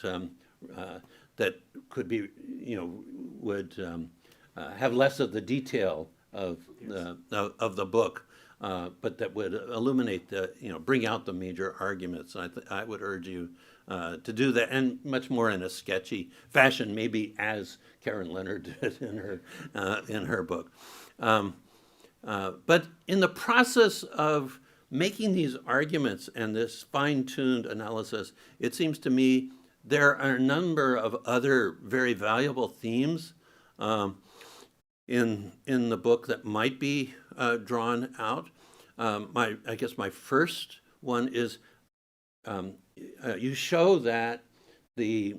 could be, would have less of the detail of the book, but that would illuminate bring out the major arguments. And I would urge you to do that, and much more in a sketchy fashion, maybe as Karen Leonard did in her book. But in the process of making these arguments and this fine-tuned analysis, it seems to me there are a number of other very valuable themes in the book that might be drawn out. I guess my first one is you show that the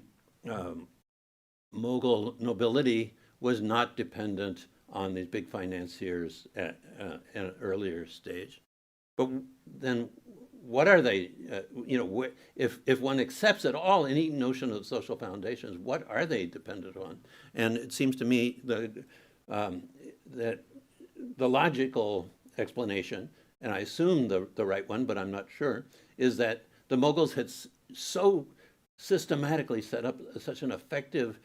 Mughal nobility was not dependent on these big financiers at an earlier stage. But then what are they, if one accepts at all any notion of social foundations, what are they dependent on? And it seems to me that the logical explanation, and I assume the right one, but I'm not sure, is that the Mughals had so systematically set up such an effective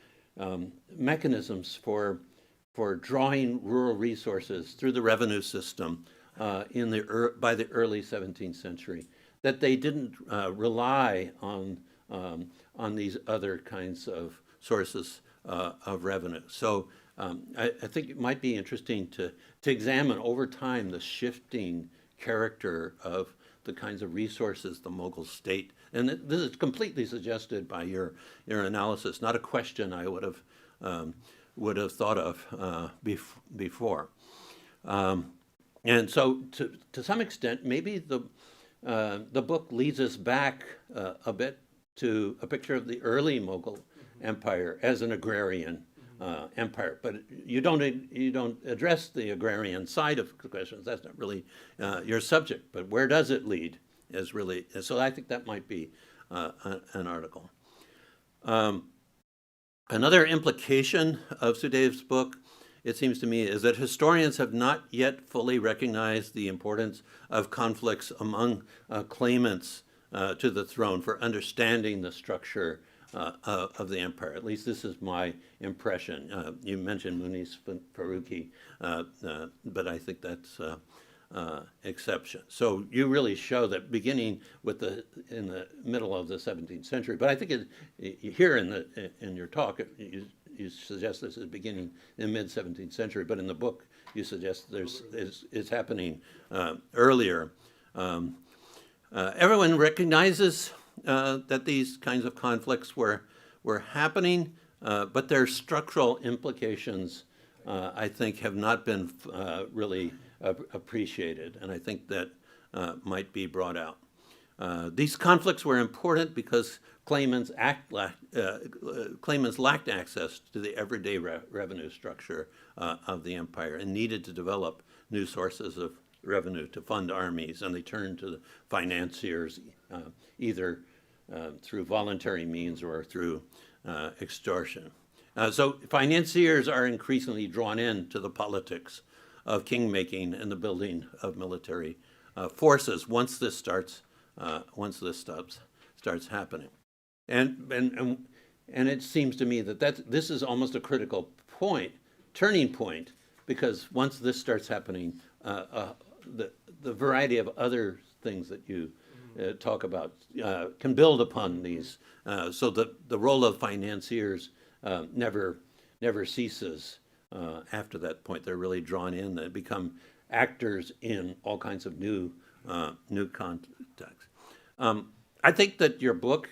mechanisms for drawing rural resources through the revenue system by the early 17th century, that they didn't rely on these other kinds of sources of revenue. So I think it might be interesting to examine over time the shifting character of the kinds of resources the Mughal state. And this is completely suggested by your analysis, not a question I would have thought of before. And so to some extent, maybe the book leads us back a bit to a picture of the early Mughal Empire as an agrarian empire, but you don't address the agrarian side of the questions. That's not really your subject. But where does it lead? Is really so. I think that might be an article. Another implication of Sudev's book, it seems to me, is that historians have not yet fully recognized the importance of conflicts among claimants to the throne for understanding the structure of the empire. At least this is my impression. You mentioned Munis Faruqi, but I think that's exception. So you really show that beginning with in the middle of the 17th century. But I think here in your talk you suggest this is beginning in mid 17th century. But in the book you suggest it's happening earlier. Everyone recognizes that these kinds of conflicts were happening, but their structural implications, I think, have not been really appreciated, and I think that might be brought out. These conflicts were important because claimants lacked access to the everyday revenue structure of the empire and needed to develop new sources of revenue to fund armies, and they turned to the financiers either through voluntary means or through extortion. So financiers are increasingly drawn into the politics of king-making and the building of military forces once this starts happening. And it seems to me that this is almost a critical turning point, because once this starts happening, the variety of other things that you talk about can build upon these, so that the role of financiers never ceases after that point. They're really drawn in. They become actors in all kinds of new contexts. I think that your book,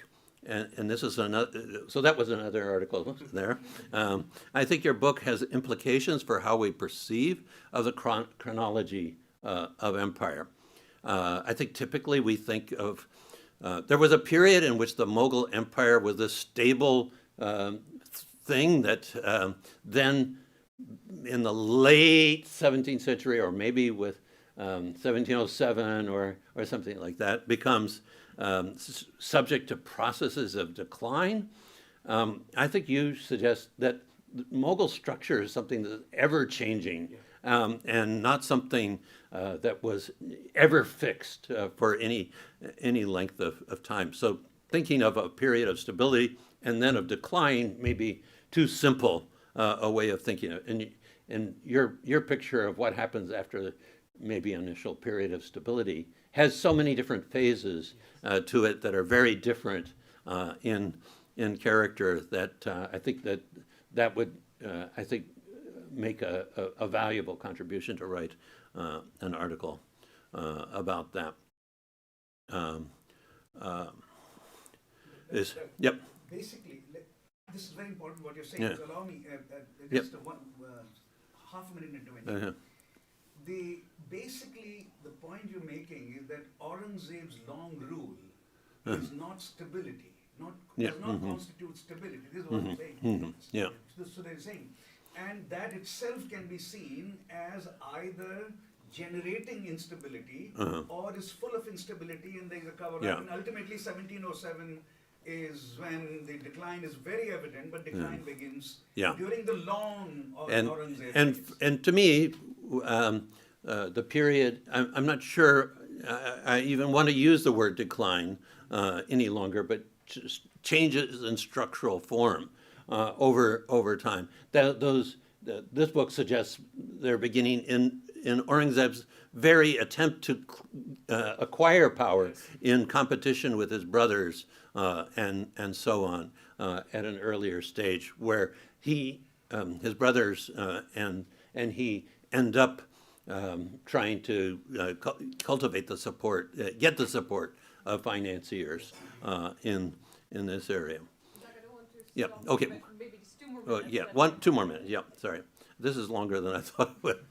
and this is another, so that was another article there. I think your book has implications for how we perceive of the chronology of empire. I think typically we think of, there was a period in which the Mughal Empire was this stable thing that then in the late 17th century, or maybe with 1707 or something like that, becomes subject to processes of decline. I think you suggest that Mughal structure is something that's ever changing, and not something that was ever fixed for any length of time. So thinking of a period of stability and then of decline may be too simple a way of thinking of it. And your picture of what happens after maybe initial period of stability has so many different phases to it that are very different in character, that I think that would I think make a valuable contribution to write an article about that. Yep. Basically, this is very important what you're saying. Yeah. So allow me Yep. just half a minute into it. Uh-huh. Basically, the point you're making is that Aurangzeb's long rule is not stability, does not constitute stability. This is what I'm saying. Yeah. So they're saying. and that itself can be seen as either generating instability or is full of instability and there's a cover Yeah. up. And ultimately 1707 is when the decline is very evident, but decline begins Yeah. during the long And, Aurangzeb and, phase. and to me, the period, I'm not sure I even want to use the word decline any longer, but just changes in structural form over time. This book suggests they're beginning in Aurangzeb's very attempt to acquire power in competition with his brothers and so on at an earlier stage, where his brothers and he end up trying to cultivate the support, get the support of financiers in this area. Yeah, okay. Maybe just 2 more Oh, minutes. yeah, 2 more minutes, yeah, sorry. This is longer than I thought it would.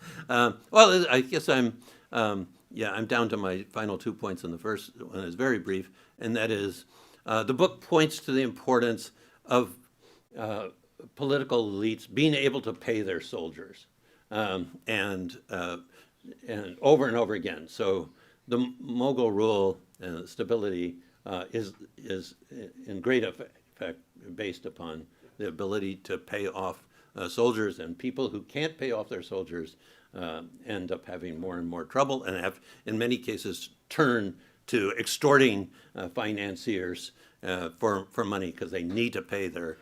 Well, I guess I'm down to my final 2 points, and the first one is very brief, and that is, the book points to the importance of political elites being able to pay their soldiers, and over and over again. So the Mughal rule and stability is in great effect based upon the ability to pay off soldiers, and people who can't pay off their soldiers end up having more and more trouble and have, in many cases, turned to extorting financiers for money because they need to pay their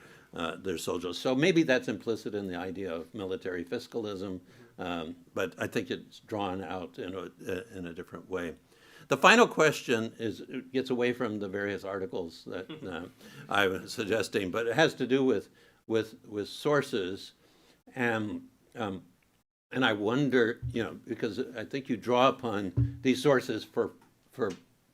soldiers. So maybe that's implicit in the idea of military fiscalism, but I think it's drawn out in a different way. The final question gets away from the various articles that I was suggesting, but it has to do with sources, and I wonder, because I think you draw upon these sources for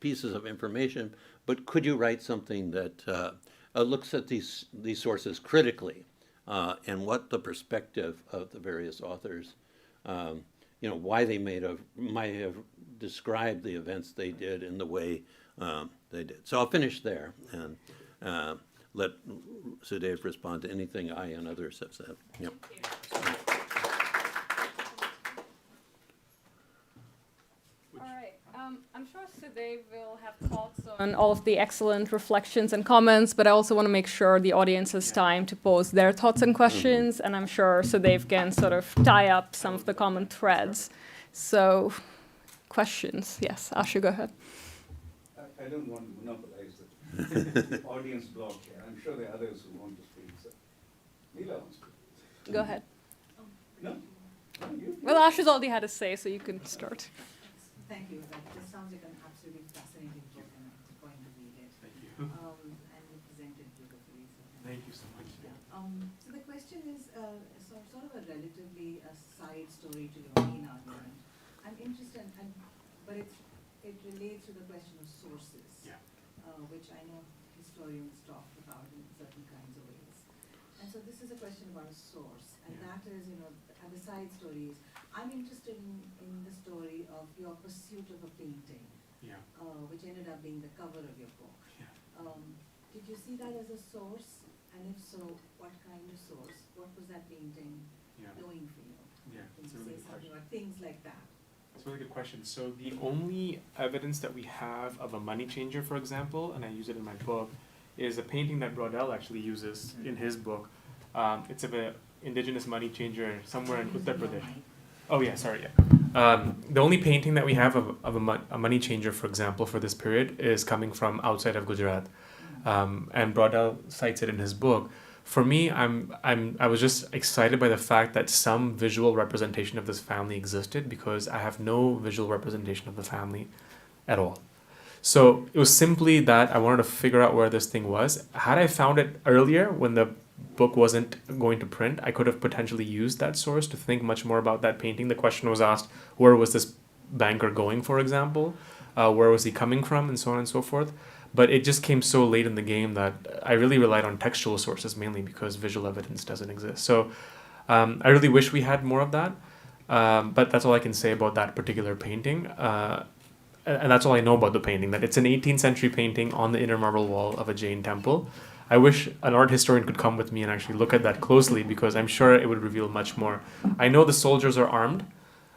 pieces of information, but could you write something that looks at these sources critically, and what the perspective of the various authors, why they might have described the events they did in the way they did. So I'll finish there and let Sudev respond to anything I and others have said. Yep. All right. I'm sure Sudev will have thoughts on all of the excellent reflections and comments, but I also want to make sure the audience has time to pose their thoughts and questions, and I'm sure Sudev can sort of tie up some of the common threads. So, questions? Yes, Ashu, go ahead. I don't want to monopolize the audience block here. I'm sure there are others who want to speak. So, Leela wants to speak. Go ahead. No? No, you? Well, Ashu's already had a say, so you can start. Thank you. This sounds like an absolutely fascinating book, and I'm going to read it. Thank you. And you presented beautifully. So Thank you so much. yeah. So the question is sort of a relatively side story to your main argument. I'm interested, but it relates to the question of sources, which I know historians talk about in certain kinds of ways. And so this is a question about a source, and that is, and the side story is, I'm interested in the story of your pursuit of a painting, which ended up being the cover of your book. Did you see that as a source? And if so, what kind of source? What was that painting doing for you? Yeah, Can it's a you really say good something question. about things like that? It's a really good question. So the only evidence that we have of a money changer, for example, and I use it in my book, is a painting that Braudel actually uses in his book. It's of an indigenous money changer somewhere in Uttar Pradesh. Oh yeah, sorry, yeah. The only painting that we have of a money changer, for example, for this period is coming from outside of Gujarat, and Braudel cites it in his book. For me, I was just excited by the fact that some visual representation of this family existed, because I have no visual representation of the family at all. So it was simply that I wanted to figure out where this thing was. Had I found it earlier, when the book wasn't going to print, I could have potentially used that source to think much more about that painting. The question was asked, where was this banker going, for example? Where was he coming from, and so on and so forth. But it just came so late in the game that I really relied on textual sources mainly, because visual evidence doesn't exist. So I really wish we had more of that. But that's all I can say about that particular painting. And that's all I know about the painting, that it's an 18th century painting on the inner marble wall of a Jain temple. I wish an art historian could come with me and actually look at that closely, because I'm sure it would reveal much more. I know the soldiers are armed,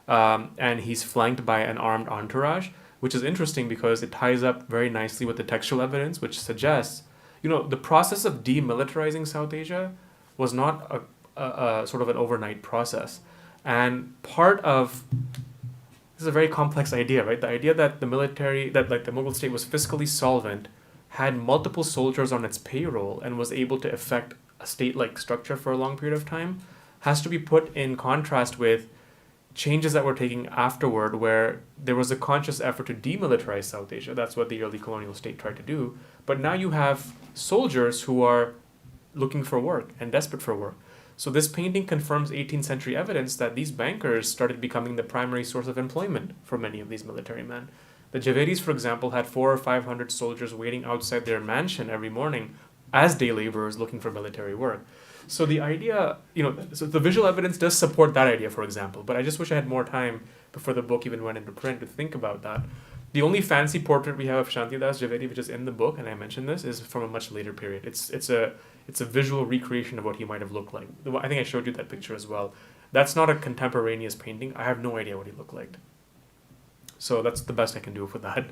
and he's flanked by an armed entourage, which is interesting because it ties up very nicely with the textual evidence, which suggests, the process of demilitarizing South Asia was not a sort of an overnight process. And part of this is a very complex idea, right? The idea that the military, that like the Mughal state was fiscally solvent, had multiple soldiers on its payroll, and was able to effect a state-like structure for a long period of time, has to be put in contrast with changes that were taking afterward, where there was a conscious effort to demilitarize South Asia. That's what the early colonial state tried to do. But now you have soldiers who are looking for work and desperate for work. So this painting confirms 18th century evidence that these bankers started becoming the primary source of employment for many of these military men. The Javeris, for example, had 400 or 500 soldiers waiting outside their mansion every morning as day laborers looking for military work. So the idea, so the visual evidence does support that idea, for example, but I just wish I had more time before the book even went into print to think about that. The only fancy portrait we have of Shantidas Javeri, which is in the book, and I mentioned this, is from a much later period. It's a visual recreation of what he might have looked like. I think I showed you that picture as well. That's not a contemporaneous painting. I have no idea what he looked like. So that's the best I can do for that.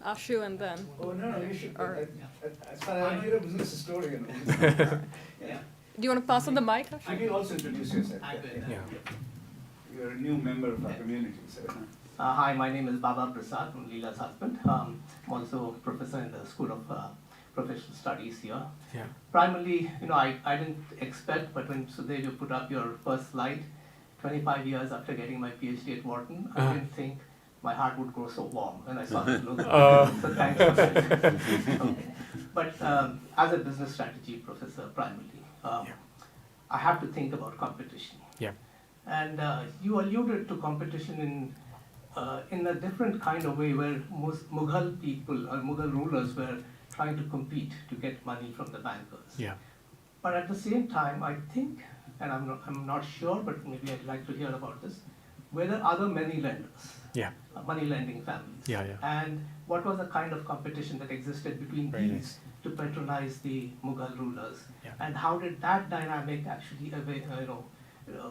Ashu and then. Oh, no, you should. Or- As far as you're a business historian. Yeah. Do you want to pass on the mic, Ashu? You can also introduce yourself. Yeah. You're a new member of our community, so. Hi, my name is Baba Prasad, I'm Leela's husband. I'm also a professor in the School of Professional Studies here. Yeah. Primarily, I didn't expect, but when Sudev, you put up your first slide, 25 years after getting my PhD at Wharton, I didn't think my heart would grow so warm when I saw this logo. So thanks for that. Okay. But as a business strategy professor primarily, I have to think about competition. Yeah. And you alluded to competition in a different kind of way, where most Mughal people or Mughal rulers were trying to compete to get money from the bankers. Yeah. But at the same time, I think, and I'm not sure, but maybe I'd like to hear about this, were there other money lenders, Yeah. money lending families? Yeah. And what was the kind of competition that existed between Very these nice. to patronize the Mughal rulers? Yeah. And how did that dynamic actually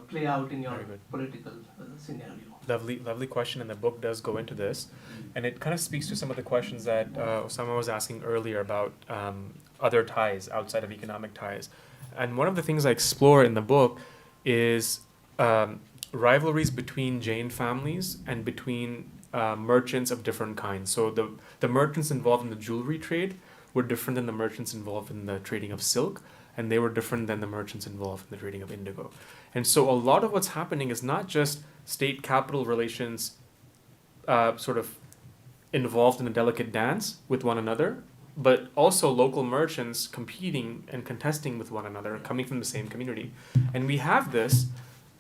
play out in your Very good. political scenario? Lovely question, and the book does go into this, and it kind of speaks to some of the questions that Osama was asking earlier about other ties outside of economic ties. And one of the things I explore in the book is rivalries between Jain families and between merchants of different kinds. So the merchants involved in the jewelry trade were different than the merchants involved in the trading of silk, and they were different than the merchants involved in the trading of indigo. And so a lot of what's happening is not just state-capital relations sort of involved in a delicate dance with one another, but also local merchants competing and contesting with one another, coming from the same community. And we have this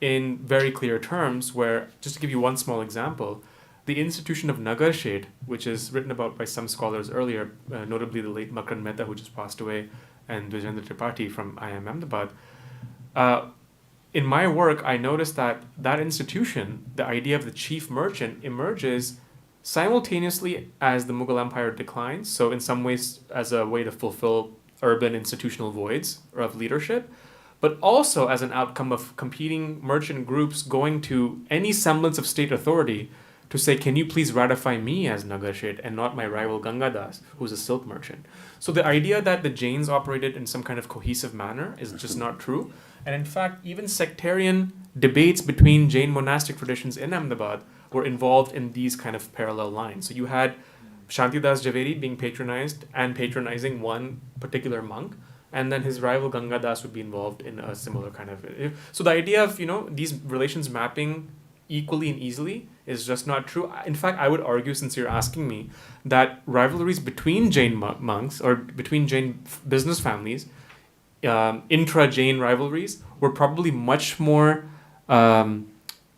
in very clear terms where, just to give you one small example, the institution of Nagar Shade, which is written about by some scholars earlier, notably the late Makran Mehta, who just passed away, and Vijayendra Tripathi from IIM Ahmedabad. In my work, I noticed that institution, the idea of the chief merchant, emerges simultaneously as the Mughal Empire declines, so in some ways as a way to fulfill urban institutional voids of leadership, but also as an outcome of competing merchant groups going to any semblance of state authority to say, can you please ratify me as Nagar Sheth and not my rival Gangadas, who's a silk merchant? So the idea that the Jains operated in some kind of cohesive manner is just not true. And in fact, even sectarian debates between Jain monastic traditions in Ahmedabad were involved in these kind of parallel lines. So you had Shantidas Javeri being patronized and patronizing one particular monk, and then his rival Gangadas would be involved in a similar kind of... So the idea of, these relations mapping equally and easily is just not true. In fact, I would argue, since you're asking me, that rivalries between Jain monks or between Jain business families, intra-Jain rivalries, were probably much more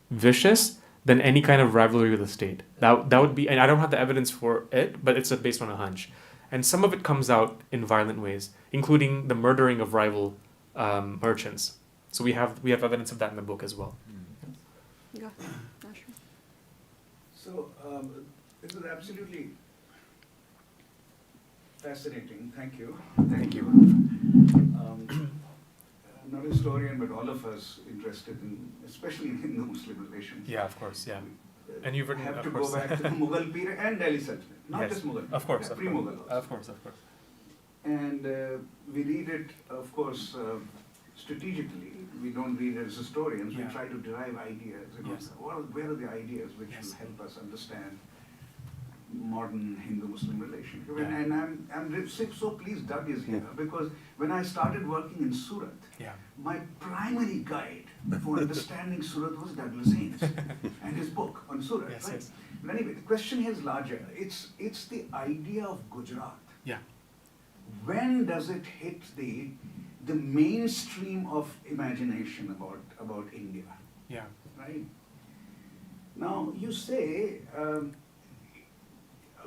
vicious than any kind of rivalry with the state. That would be, and I don't have the evidence for it, but it's based on a hunch. And some of it comes out in violent ways, including the murdering of rival merchants. So we have evidence of that in the book as well. Yeah. Ashu. So, this is absolutely Fascinating, thank you. Thank you. Not a historian, but all of us interested in, especially in Hindu-Muslim relations. Yeah, of course, yeah. We, And you've written, have of to course. go back to the Mughal period and Delhi Sultanate, not Yes, just Mughal. Of course, of pre-Mughal course. also. Of course, of course. And we read it, of course, strategically. We don't read it as historians. Yeah. We try to derive ideas. You know, Yes. where are the ideas which Yes. will help us understand modern Hindu-Muslim relations? Yeah. And I'm so pleased Doug is here because when I started working in Surat, Yeah. my primary guide for understanding Surat was Douglas Haynes and his book on Surat. Yes, right? yes. But anyway, the question here is larger. It's the idea of Gujarat. Yeah. When does it hit the mainstream of imagination about India, Yeah. right? Now you say,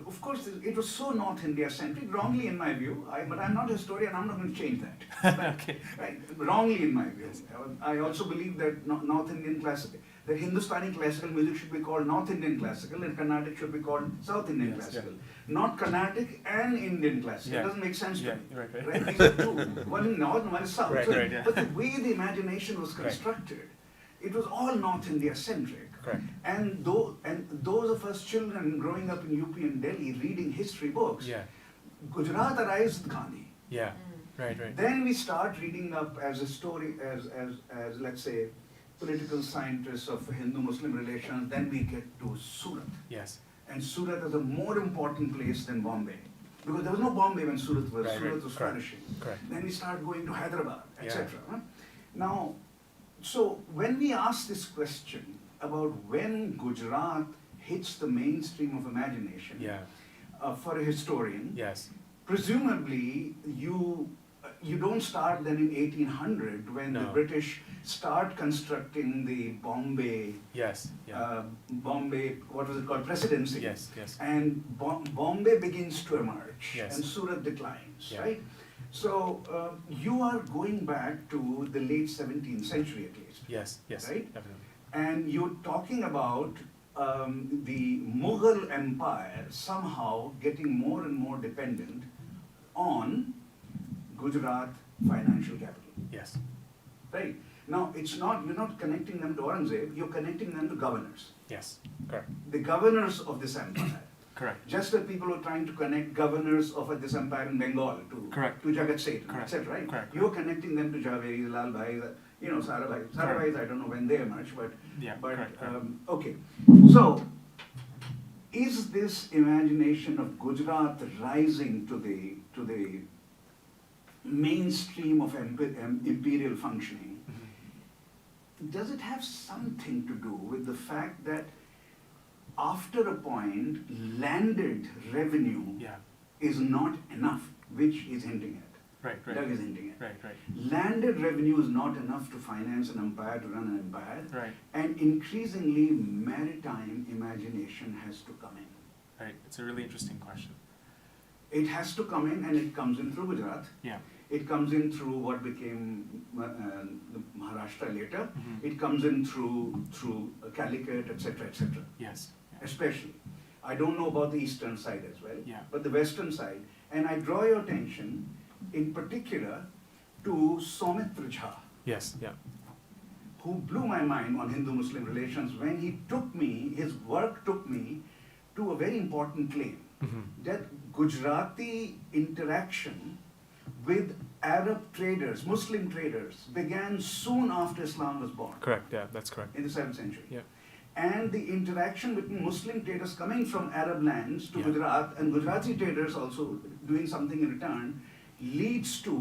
of course, it was so North India centric, wrongly in my view. But I'm not a historian. I'm not going to change that. Okay. Right? Wrongly in my view. I also believe that North Indian classical, that Hindustani classical music should be called North Indian classical, and Carnatic should be called South Indian Yes, classical. Not Carnatic and Indian classical. Yeah. It doesn't make sense Yeah, to me. right, right. Right? These are two. One in North and one in South. Right, So- right, yeah. But the way the imagination was Right. constructed, it was all North India centric. Correct. And those of us children growing up in UP and Delhi reading history books, Yeah. Gujarat arrives with Gandhi. Yeah. Right, right. Then we start reading up as a story, as let's say, political scientists of Hindu-Muslim relations. Then we get to Surat, Yes. and Surat is a more important place than Bombay, because there was no Bombay when Surat was. Right, Surat right. was Correct. flourishing. Correct. Then we start going to Hyderabad, Yeah. etc. huh? Now, so when we ask this question about when Gujarat hits the mainstream of imagination, Yeah. For a historian, Yes. presumably you don't start then in 1800 when the No. British start constructing the Bombay, Yes. Yeah. Bombay, what was it called, presidency. Yes. Yes. And Bombay begins to emerge, Yes. and Surat declines, Yeah. right? So you are going back to the late 17th century at least, Yes. Yes. Right? Definitely. and you're talking about the Mughal Empire somehow getting more and more dependent on Gujarat financial capital, Yes. right? Now, you're not connecting them to Aurangzeb, you're connecting them to governors, Yes. Correct. the governors of this empire. Correct. Just as people are trying to connect governors of this empire in Bengal Correct. to Jagat Seth, Correct. etc., right? Correct. You're connecting them to Javeri, Lal Bhai, Sarabhai. Sarabhai, I don't know when they emerged, but Yeah. but correct. Correct. okay. So, is this imagination of Gujarat rising to the mainstream of imperial functioning? Mhm. Does it have something to do with the fact that after a point, landed revenue Yeah. is not enough, which is hinting at? Right. Right. Doug is hinting at. Right. Right. Landed revenue is not enough to finance an empire, to run an empire, Right. and increasingly maritime imagination has to come in. Right. It's a really interesting question. It has to come in, and it comes in through Gujarat. Yeah. It comes in through what became the Maharashtra later. Mhm. It comes in through Calicut, etc., etc. Yes. Yeah. Especially. I don't know about the eastern side as well, Yeah. but the western side. And I draw your attention in particular to Soumitra Jha, Yes. Yeah. who blew my mind on Hindu-Muslim relations when his work took me to a very important claim, Mhm. that Gujarati interaction with Arab traders, Muslim traders, began soon after Islam was born, Correct. Yeah. That's correct. in the 7th century. Yeah. And the interaction between Muslim traders coming from Arab lands to Yeah. Gujarat and Gujarati traders also doing something in return leads to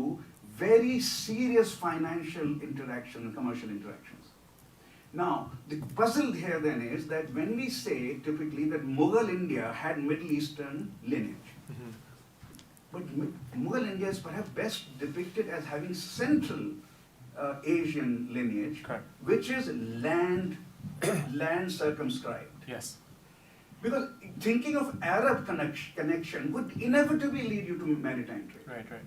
very serious financial interaction and commercial interactions. Now, the puzzle here then is that when we say typically that Mughal India had Middle Eastern lineage, Mhm. but Mughal India is perhaps best depicted as having Central Asian lineage, Correct. which is land circumscribed. Yes. Because thinking of Arab connection would inevitably lead you to maritime trade. Right. Right.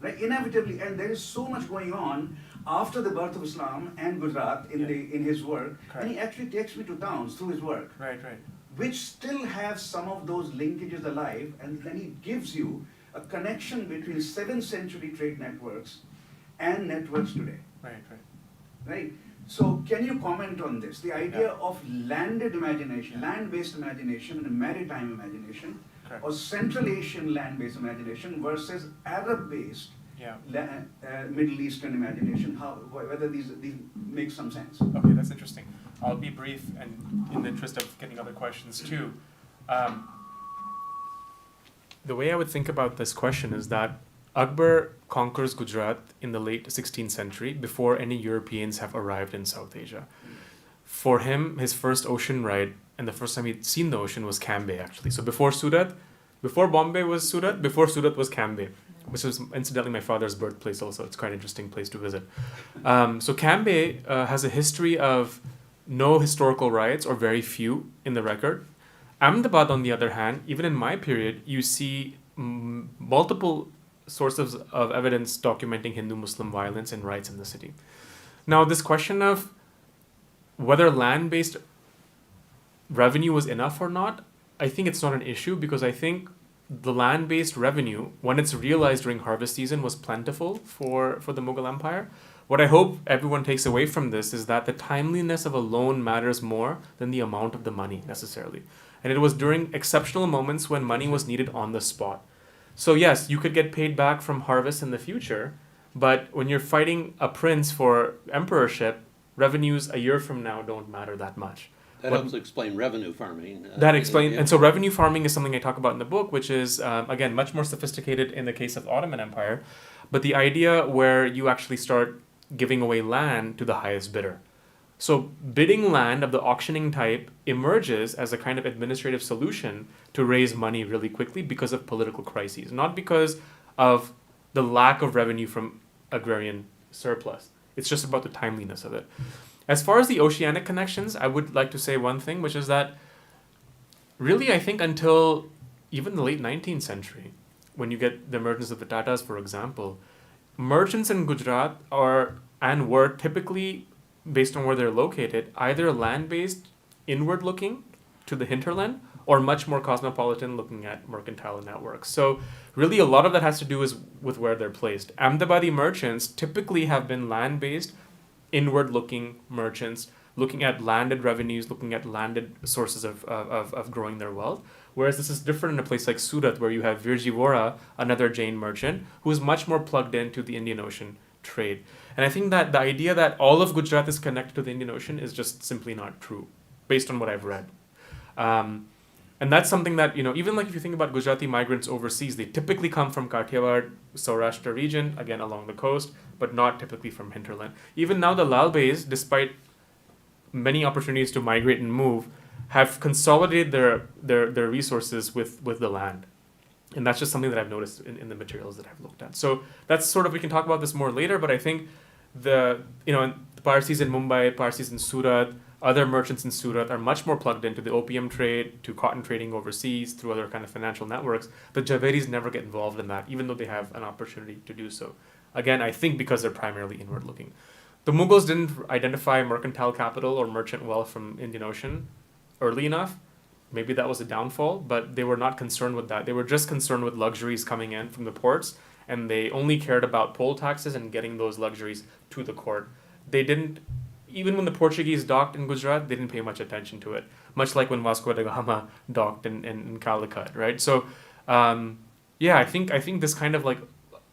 Right? Inevitably, and there is so much going on after the birth of Islam and Gujarat in his work, and he actually takes me to towns through his work, Right. Right. which still have some of those linkages alive, and then he gives you a connection between 7th century trade networks and networks today. Right. Right? So can you comment on this? The idea of landed imagination, land-based imagination and maritime imagination, Correct. or Central Asian land-based imagination versus Arab-based Yeah. Middle Eastern imagination, whether these make some sense. Okay, that's interesting. I'll be brief and in the interest of getting other questions too. The way I would think about this question is that Akbar conquers Gujarat in the late 16th century before any Europeans have arrived in South Asia. For him, his first ocean ride and the first time he'd seen the ocean was Cambay actually. So before Bombay was Surat, before Surat was Cambay, which is incidentally my father's birthplace also. It's quite an interesting place to visit. So Cambay has a history of no historical riots or very few in the record. Ahmedabad, on the other hand, even in my period, you see multiple sources of evidence documenting Hindu-Muslim violence and riots in the city. Now, this question of whether land-based revenue was enough or not, I think it's not an issue because I think the land-based revenue, when it's realized during harvest season, was plentiful for the Mughal Empire. What I hope everyone takes away from this is that the timeliness of a loan matters more than the amount of the money necessarily. And it was during exceptional moments when money was needed on the spot. So yes, you could get paid back from harvest in the future, but when you're fighting a prince for emperorship, revenues a year from now don't matter that much. That helps explain revenue farming. That explains, and so revenue farming is something I talk about in the book, which is, again, much more sophisticated in the case of Ottoman Empire, but the idea where you actually start giving away land to the highest bidder. So bidding land of the auctioning type emerges as a kind of administrative solution to raise money really quickly because of political crises, not because of the lack of revenue from agrarian surplus. It's just about the timeliness of it. As far as the oceanic connections, I would like to say one thing, which is that really I think until even the late 19th century, when you get the emergence of the Tatas, for example, merchants in Gujarat were typically, based on where they're located, either land-based, inward-looking to the hinterland, or much more cosmopolitan, looking at mercantile networks. So really a lot of that has to do with where they're placed. Ahmedabadi merchants typically have been land-based, inward-looking merchants, looking at landed revenues, looking at landed sources of growing their wealth. Whereas this is different in a place like Surat, where you have Virji Vora, another Jain merchant, who is much more plugged into the Indian Ocean trade. And I think that the idea that all of Gujarat is connected to the Indian Ocean is just simply not true, based on what I've read. And that's something that, even like if you think about Gujarati migrants overseas, they typically come from Kathiawar, Saurashtra region, again along the coast, but not typically from hinterland. Even now the Lalbais, despite many opportunities to migrate and move, have consolidated their resources with the land. And that's just something that I've noticed in the materials that I've looked at. So that's sort of, we can talk about this more later, but I think the Parsis in Mumbai, Parsis in Surat, other merchants in Surat are much more plugged into the opium trade, to cotton trading overseas through other kind of financial networks. The Javeris never get involved in that, even though they have an opportunity to do so. Again, I think because they're primarily inward looking. The Mughals didn't identify mercantile capital or merchant wealth from Indian Ocean early enough. Maybe that was a downfall, but they were not concerned with that. They were just concerned with luxuries coming in from the ports, and they only cared about poll taxes and getting those luxuries to the court. They didn't, even when the Portuguese docked in Gujarat, they didn't pay much attention to it, much like when Vasco da Gama docked in Calicut, right? So, I think this kind of like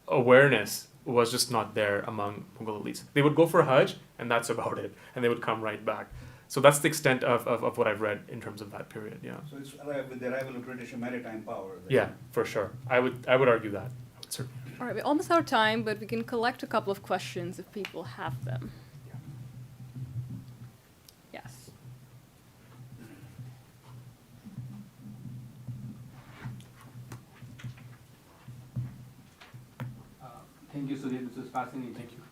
awareness was just not there among Mughal elites. They would go for Hajj, and that's about it, and they would come right back. So that's the extent of what I've read in terms of that period, yeah. So it's with the arrival of British maritime power. Yeah, for sure. I would argue that. I would certainly. All right, we're almost out of time, but we can collect a couple of questions if people have them. Yes. Thank you, Sudev. This was fascinating. Thank you.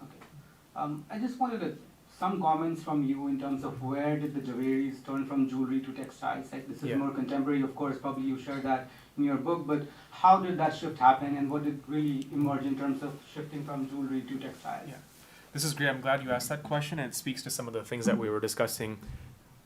Okay. I just wanted some comments from you in terms of where did the Javeris turn from jewelry to textiles? Like this is more contemporary, of course, probably you shared that in your book, but how did that shift happen and what did really emerge in terms of shifting from jewelry to textiles? Yeah. This is great. I'm glad you asked that question, and it speaks to some of the things that we were discussing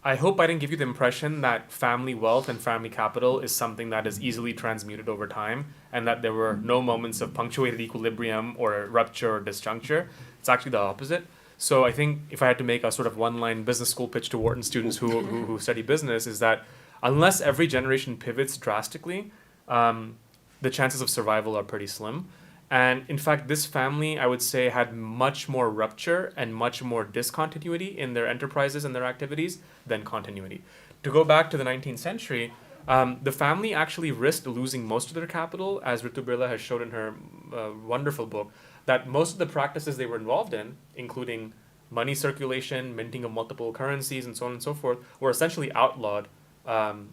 I hope I didn't give you the impression that family wealth and family capital is something that is easily transmuted over time and that there were no moments of punctuated equilibrium or rupture or disjuncture. It's actually the opposite. So I think if I had to make a sort of one-line business school pitch to Wharton students who study business is that unless every generation pivots drastically, the chances of survival are pretty slim. And in fact, this family, I would say, had much more rupture and much more discontinuity in their enterprises and their activities than continuity. To go back to the 19th century, the family actually risked losing most of their capital, as Ritu Birla has showed in her wonderful book, that most of the practices they were involved in, including money circulation, minting of multiple currencies, and so on and so forth, were essentially outlawed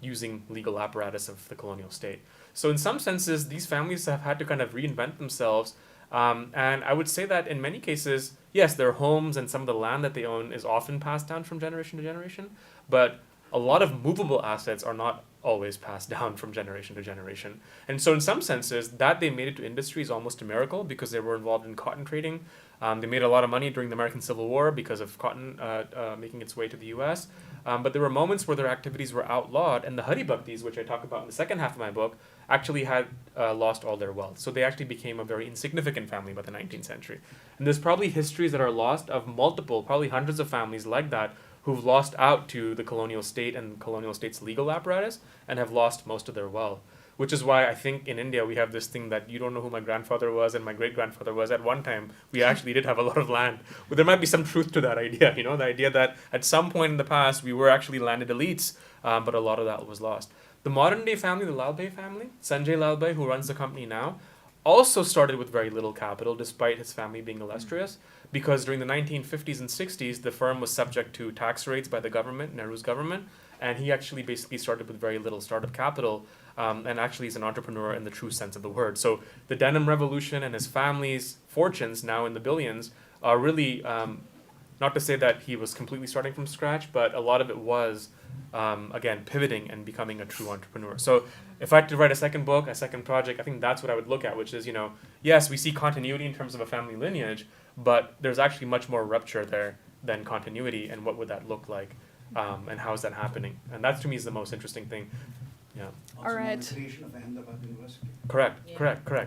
using legal apparatus of the colonial state. So in some senses, these families have had to kind of reinvent themselves. And I would say that in many cases, yes, their homes and some of the land that they own is often passed down from generation to generation, but a lot of movable assets are not always passed down from generation to generation. And so in some senses, that they made it to industry is almost a miracle because they were involved in cotton trading. They made a lot of money during the American Civil War because of cotton making its way to the US. But there were moments where their activities were outlawed, and the Hari Bhaktis, which I talk about in the second half of my book, actually had lost all their wealth. So they actually became a very insignificant family by the 19th century. And there's probably histories that are lost of multiple, probably hundreds of families like that, who've lost out to the colonial state and colonial state's legal apparatus and have lost most of their wealth. Which is why I think in India we have this thing that you don't know who my grandfather was and my great-grandfather was. At one time, we actually did have a lot of land. But there might be some truth to that idea, you know, the idea that at some point in the past we were actually landed elites, but a lot of that was lost. The modern-day family, the Lalbhe family, Sanjay Lalbhe, who runs the company now, also started with very little capital, despite his family being illustrious, because during the 1950s and 60s, the firm was subject to tax rates by the government, Nehru's government, and he actually basically started with very little startup capital, and actually is an entrepreneur in the true sense of the word. So the denim revolution and his family's fortunes, now in the billions, are really, not to say that he was completely starting from scratch, but a lot of it was, again, pivoting and becoming a true entrepreneur. So if I had to write a second book, a second project, I think that's what I would look at, which is, you know, yes, we see continuity in terms of a family lineage, but there's actually much more rupture there than continuity, and what would that look like, and how is that happening? And that to me is the most interesting thing. Yeah. Also All right. the creation of Ahmedabad University. Correct,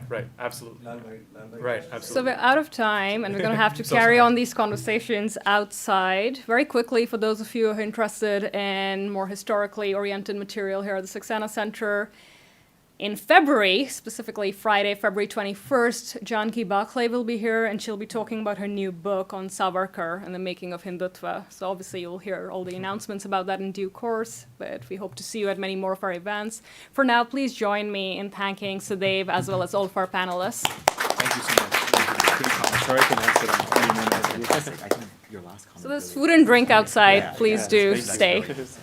right, absolutely. Lalbhe, Right, So absolutely. we're out of time, and we're going to have to So carry sorry. on these conversations outside. Very quickly, for those of you who are interested in more historically oriented material here at the Saxena Center, in February, specifically Friday, February 21st, Janki Bakhle will be here, and she'll be talking about her new book on Savarkar and the making of Hindutva. So obviously you'll hear all the announcements about that in due course, but we hope to see you at many more of our events. For now, please join me in thanking Sudev as well as all of our panelists. Thank you so much. Sorry to announce it. I think your last comment. So there's food and drink outside. Yeah, Please yeah, do that's stay. brilliant.